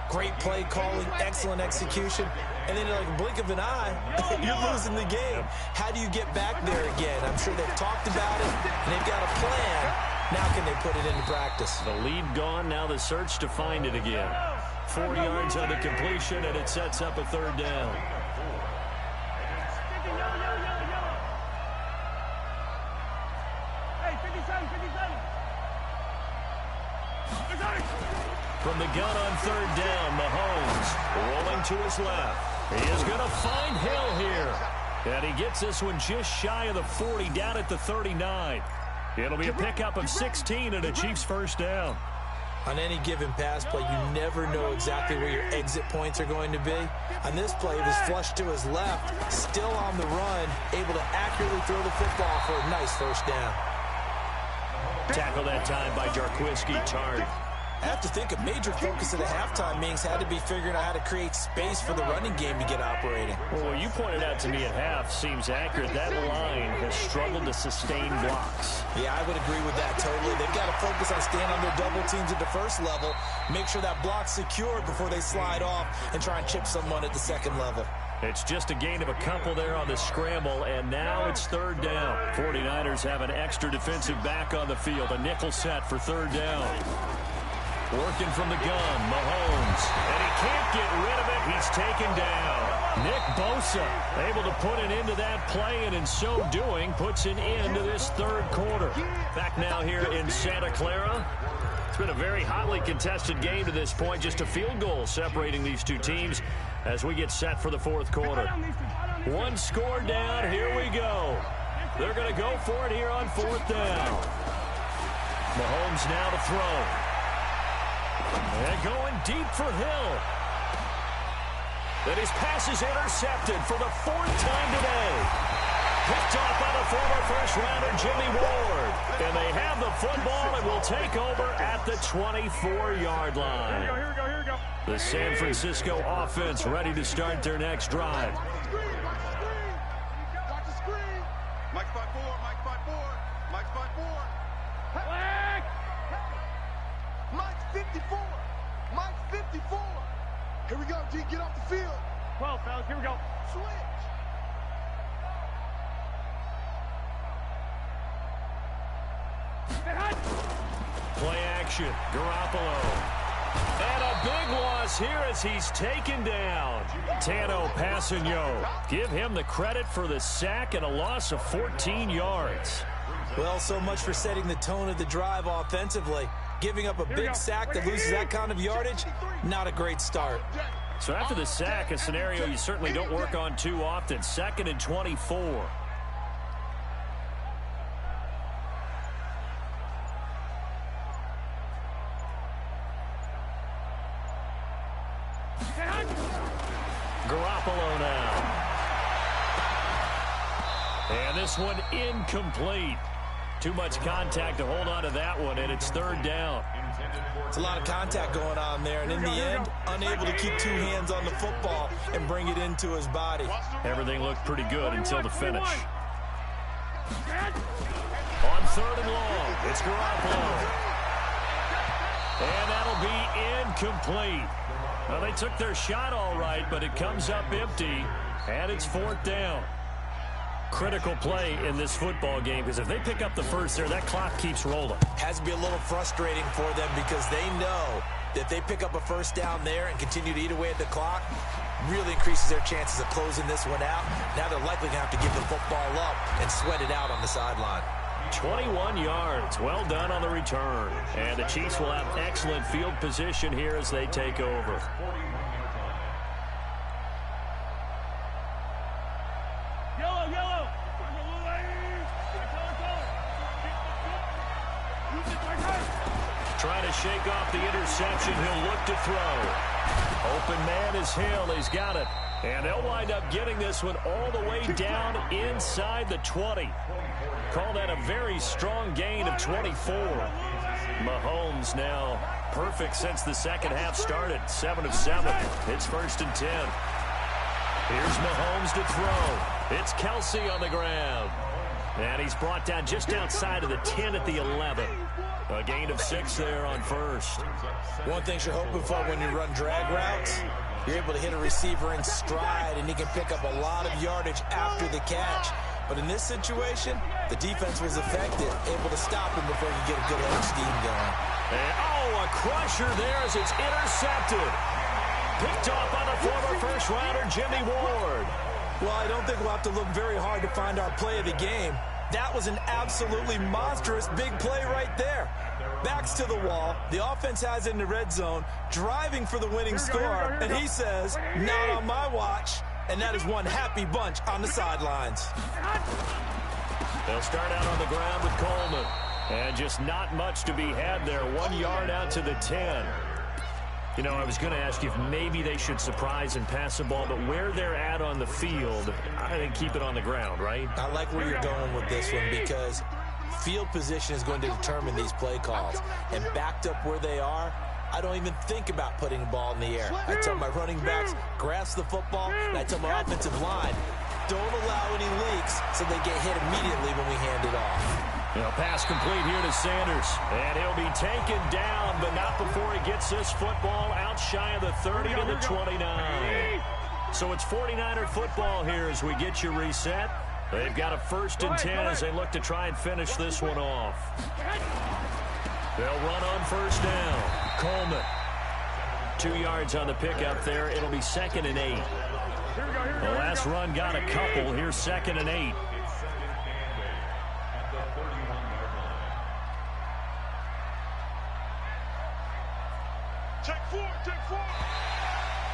great play calling, excellent execution, and then like a blink of an eye, you're losing the game. How do you get back there again? I'm sure they've talked about it, and they've got a plan. Now can they put it into practice? The lead gone, now the search to find it again. 4 yards on the completion, and it sets up a third down. From the gun on third down, Mahomes rolling to his left. He is going to find Hill here. And he gets this one just shy of the 40, down at the 39. It'll be a pickup of 16 and a Chiefs first down. On any given pass play, you never know exactly where your exit points are going to be. On this play, it was flushed to his left, still on the run, able to accurately throw the football for a nice first down. Tackle that time by Jarquiski Tartt. I have to think a major focus of the halftime meetings had to be figuring out how to create space for the running game to get operating. Well, what you pointed out to me at half seems accurate. That line has struggled to sustain blocks. Yeah, I would agree with that totally. They've got to focus on staying on their double teams at the first level, make sure that block's secure before they slide off and try and chip someone at the second level. It's just a gain of a couple there on the scramble, and now it's third down. 49ers have an extra defensive back on the field, a nickel set for third down. Working from the gun, Mahomes. And he can't get rid of it. He's taken down. Nick Bosa able to put an end to that play, and in so doing, puts an end to this third quarter. Back now here in Santa Clara. It's been a very hotly contested game to this point. Just a field goal separating these two teams as we get set for the fourth quarter. One score down. Here we go. They're going to go for it here on fourth down. Mahomes now to throw. And going deep for Hill. Then his pass is intercepted for the fourth time today. Picked off by the former first-rounder Jimmy Ward. And they have the football and will take over at the 24-yard line. Here we go. The San Francisco offense ready to start their next drive. Watch the screen. Mike 5-4, Mike 5-4, Mike 5-4. Black. Mike's 54. Mike's 54. Here we go, G. Get off the field. 12, fellas. Here we go. Switch. Play action. Garoppolo. And a big loss here as he's taken down. Tano Passanio. Give him the credit for the sack and a loss of 14 yards. Well, so much for setting the tone of the drive offensively. Giving up a big sack that loses that kind of yardage, not a great start. So after the sack, a scenario you certainly don't work on too often. 2nd and 24. Garoppolo now. And this one incomplete. Too much contact to hold on to that one, and it's third down. It's a lot of contact going on there, and in the end, unable to keep two hands on the football and bring it into his body. Everything looked pretty good until the finish. On third and long, it's Garoppolo. And that'll be incomplete. Well, they took their shot all right, but it comes up empty, and it's fourth down. Critical play in this football game, because if they pick up the first there, that clock keeps rolling. Has to be a little frustrating for them because they know that they pick up a first down there and continue to eat away at the clock, really increases their chances of closing this one out. Now they're likely going to have to give the football up and sweat it out on the sideline. 21 yards. Well done on the return. And the Chiefs will have excellent field position here as they take over. Yellow. Trying to shake off the interception. He'll look to throw. Open man is Hill. He's got it. And they'll wind up getting this one all the way down inside the 20. Call that a very strong gain of 24. Mahomes now perfect since the second half started. 7 of 7. It's 1st and 10. Here's Mahomes to throw. It's Kelsey on the ground. And he's brought down just outside of the 10 at the 11. A gain of 6 there on first. One thing you're hoping for when you run drag routes, you're able to hit a receiver in stride, and he can pick up a lot of yardage after the catch. But in this situation, the defense was effective, able to stop him before he could get a good head steam going. And, a crusher there as it's intercepted. Picked off by the former first-rounder, Jimmy Ward. Well, I don't think we'll have to look very hard to find our play of the game. That was an absolutely monstrous big play right there. Backs to the wall. The offense has it in the red zone, driving for the winning score. And he says, not on my watch. And that is one happy bunch on the sidelines. They'll start out on the ground with Coleman. And just not much to be had there. 1 yard out to the 10. You know, I was going to ask you if maybe they should surprise and pass the ball, but where they're at on the field, I think keep it on the ground, right? I like where you're going with this one because field position is going to determine these play calls. And backed up where they are, I don't even think about putting the ball in the air. I tell my running backs, grasp the football, and I tell my offensive line, don't allow any leaks so they get hit immediately when we hand it off. Pass complete here to Sanders. And he'll be taken down, but not before he gets this football out shy of the 30 to the 29. So it's 49er football here as we get you reset. They've got a 1st and 10 as they look to try and finish this one off. They'll run on 1st down. Coleman. 2 yards on the pickup there. It'll be 2nd and 8. The last run got a couple. Here's 2nd and 8.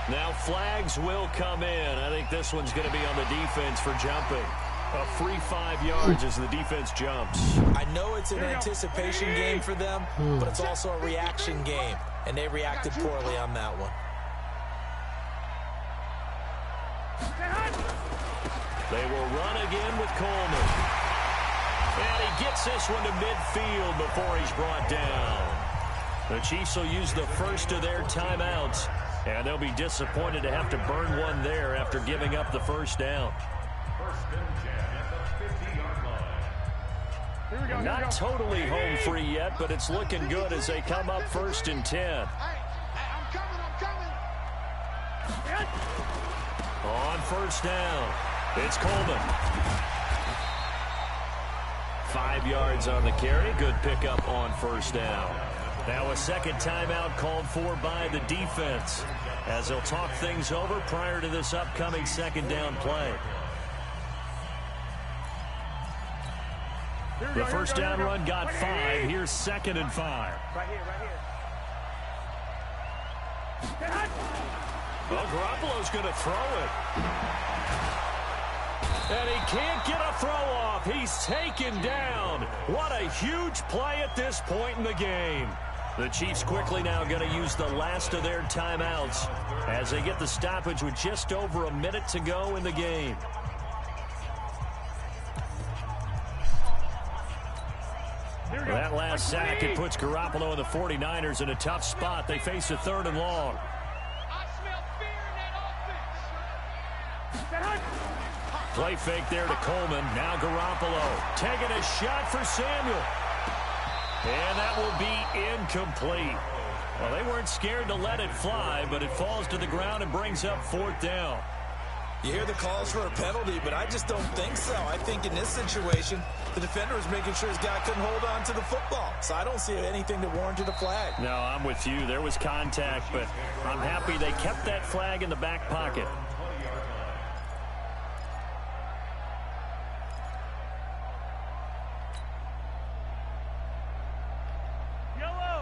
Now flags will come in. I think this one's going to be on the defense for jumping. A free 5 yards as the defense jumps. I know it's an anticipation game for them, but it's also a reaction game, and they reacted poorly on that one. They will run again with Coleman. And he gets this one to midfield before he's brought down. The Chiefs will use the first of their timeouts, and they'll be disappointed to have to burn one there after giving up the 1st down. Not totally home free yet, but it's looking good as they come up 1st and 10. On 1st down, it's Coleman. 5 yards on the carry. Good pickup on 1st down. Now a 2nd timeout called for by the defense as they'll talk things over prior to this upcoming 2nd down play. The 1st down run got 5. Here's 2nd and 5. Right here. Well, Garoppolo's going to throw it. And he can't get a throw off. He's taken down. What a huge play at this point in the game. The Chiefs quickly now going to use the last of their timeouts as they get the stoppage with just over a minute to go in the game. That last sack, it puts Garoppolo and the 49ers in a tough spot. They face a 3rd and long. Play fake there to Coleman. Now Garoppolo taking a shot for Samuel. And that will be incomplete. Well, they weren't scared to let it fly, but it falls to the ground and brings up 4th down. You hear the calls for a penalty, but I just don't think so. I think in this situation, the defender was making sure his guy couldn't hold on to the football. So I don't see anything that warranted a flag. No, I'm with you. There was contact, but I'm happy they kept that flag in the back pocket.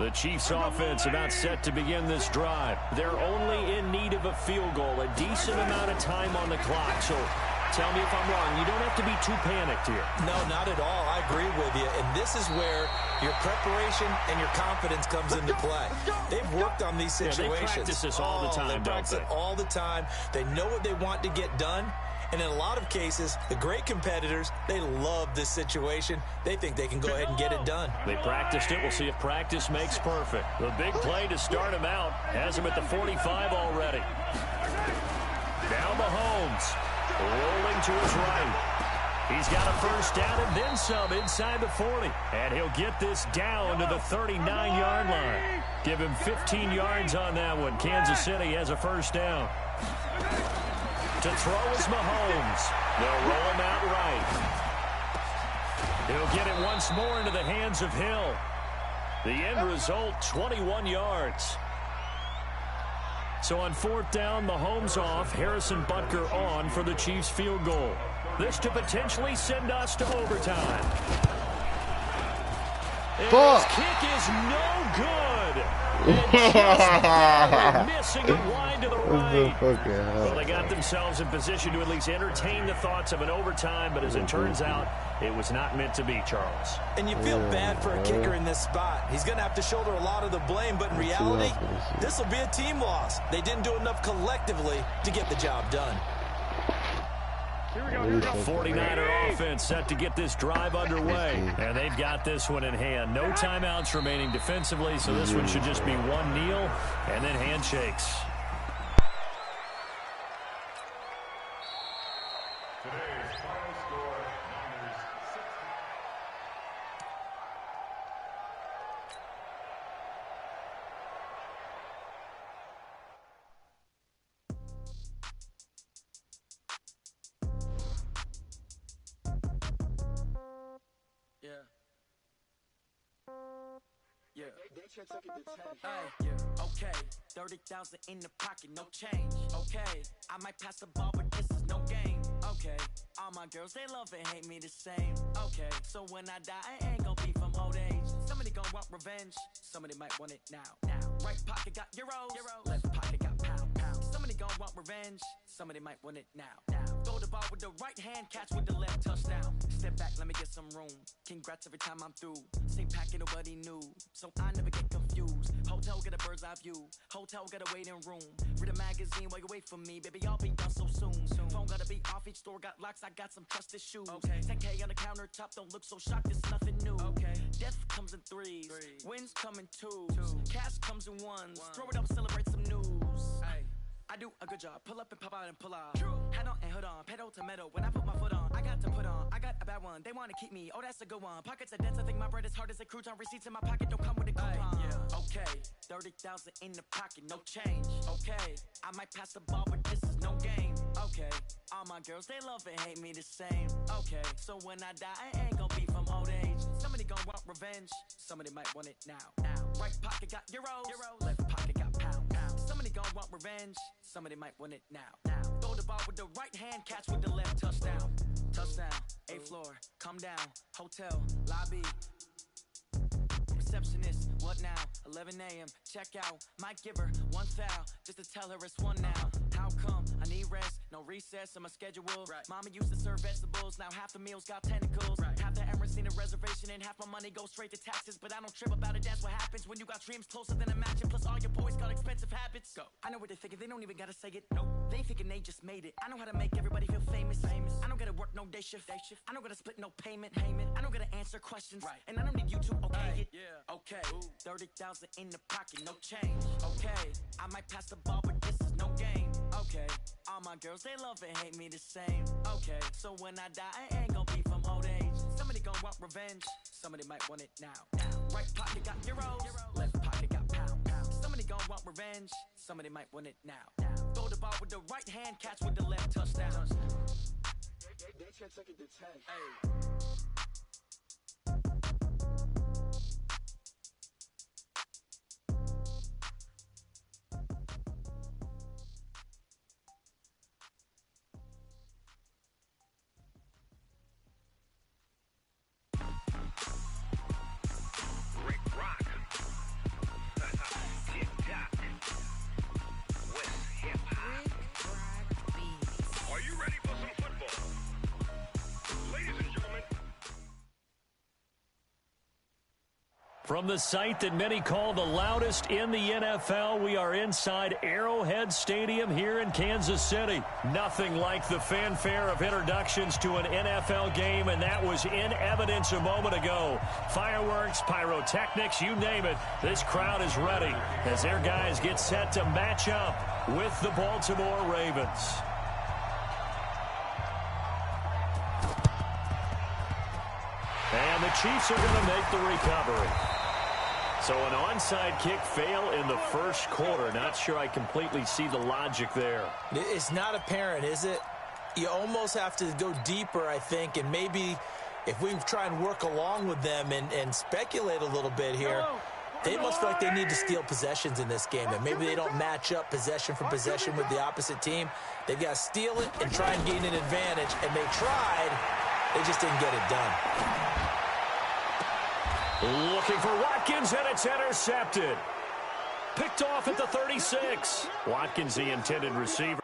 The Chiefs offense about set to begin this drive. They're only in need of a field goal, a decent amount of time on the clock. So tell me if I'm wrong. You don't have to be too panicked here. No, not at all. I agree with you. And this is where your preparation and your confidence comes into play. They've worked on these situations. They practice this all the time, they practice it all the time. They know what they want to get done. And in a lot of cases, the great competitors, they love this situation. They think they can go ahead and get it done. They practiced it. We'll see if practice makes perfect. The big play to start him out has him at the 45 already. Now Mahomes rolling to his right. He's got a first down and then some inside the 40. And he'll get this down to the 39-yard line. Give him 15 yards on that one. Kansas City has a first down. To throw is Mahomes. They'll roll him out right. He'll get it once more into the hands of Hill. The end result, 21 yards. So on fourth down, Mahomes off, Harrison Butker on for the Chiefs field goal. This to potentially send us to overtime. And his kick is no good. And just missing it wide to the right. Well, they got themselves in position to at least entertain the thoughts of an overtime, but as it turns out, it was not meant to be, Charles. And you feel bad for a kicker in this spot. He's going to have to shoulder a lot of the blame, but in reality, this will be a team loss. They didn't do enough collectively to get the job done. 49er offense set to get this drive underway. And they've got this one in hand. No timeouts remaining defensively, so this one should just be one kneel and then handshakes. Today's final score, Niners 60. Okay, 30,000 in the pocket, no change. Okay, I might pass the ball, but this is no game. Okay, all my girls, they love and hate me the same. Okay, so when I die, I ain't gon' be from old age. Somebody gon' want revenge, somebody might want it now. Right pocket got euros, left pocket got pound. Somebody gon' want revenge, somebody might want it now. Throw the ball with the right hand, catch with the left, touchdown. Step back, let me get some room. Congrats every time I'm through. Same packet, nobody knew, so I never get confused. Hotel get a bird's eye view. Hotel get a waiting room. Read a magazine while you wait for me. Baby, I'll be done so soon. Phone gotta be off, each store got locks. I got some trusted shoes. 10K on the countertop, don't look so shocked, it's nothing new. Death comes in threes. Wins come in twos. Cash comes in ones. Throw it up, celebrate some news. I do a good job. Pull up and pop out and pull out. Head on and hood on. Pedal to metal. When I put my foot on, I got to put on. I got a bad one. They want to keep me. Oh, that's a good one. Pockets are dense. I think my bread is hard as a crouton. Receipts in my pocket don't come with a coupon. Okay, 30,000 in the pocket, no change. Okay, I might pass the ball, but this is no game. Okay, all my girls, they love and hate me the same. Okay, so when I die, I ain't gon' be from old age. Somebody gon' want revenge. Somebody might want it now. Right pocket got euros. Left pocket got pound. Somebody gon' want revenge. Somebody might want it now. Throw the ball with the right hand, catch with the left, touchdown. Touchdown, 8th floor, come down, hotel, lobby. Receptionist, what now? 11 a.m., check out. Might give her one foul, just to tell her it's one now. How come? I need rest, no recess on my schedule. Mama used to serve vegetables, now half the meals got tentacles. Half the Emirates need a reservation and half my money goes straight to taxes. But I don't trip about it, that's what happens when you got dreams closer than a mansion. Plus all your boys got expensive habits. Go. I know what they're thinking, they don't even gotta say it. Nope. They thinking they just made it. I know how to make everybody feel famous. I don't gotta work no day shift. I don't gotta split no payment. I don't gotta answer questions. And I don't need you to okay it. Okay, 30,000 in the pocket, no change. Okay, I might pass the ball, but this is no game. Okay, all my girls, they love and hate me the same. Okay, so when I die, I ain't gon' be from old age. Somebody gon' want revenge, somebody might want it now. Right pocket got euros, left pocket got pound. Somebody gon' want revenge, somebody might want it now. Throw the ball with the right hand, catch with the left, touchdown. They can't take it to 10. Hey. From the site that many call the loudest in the NFL, we are inside Arrowhead Stadium here in Kansas City. Nothing like the fanfare of introductions to an NFL game, and that was in evidence a moment ago. Fireworks, pyrotechnics, you name it. This crowd is ready as their guys get set to match up with the Baltimore Ravens. Chiefs are going to make the recovery. So an onside kick fail in the first quarter. Not sure I completely see the logic there. It's not apparent, is it? You almost have to go deeper, I think, and maybe if we try and work along with them and speculate a little bit here, they must feel like they need to steal possessions in this game. And maybe they don't match up possession for possession with the opposite team. They've got to steal it and try and gain an advantage. And they tried. They just didn't get it done. Looking for Watkins, and it's intercepted. Picked off at the 36. Watkins, the intended receiver.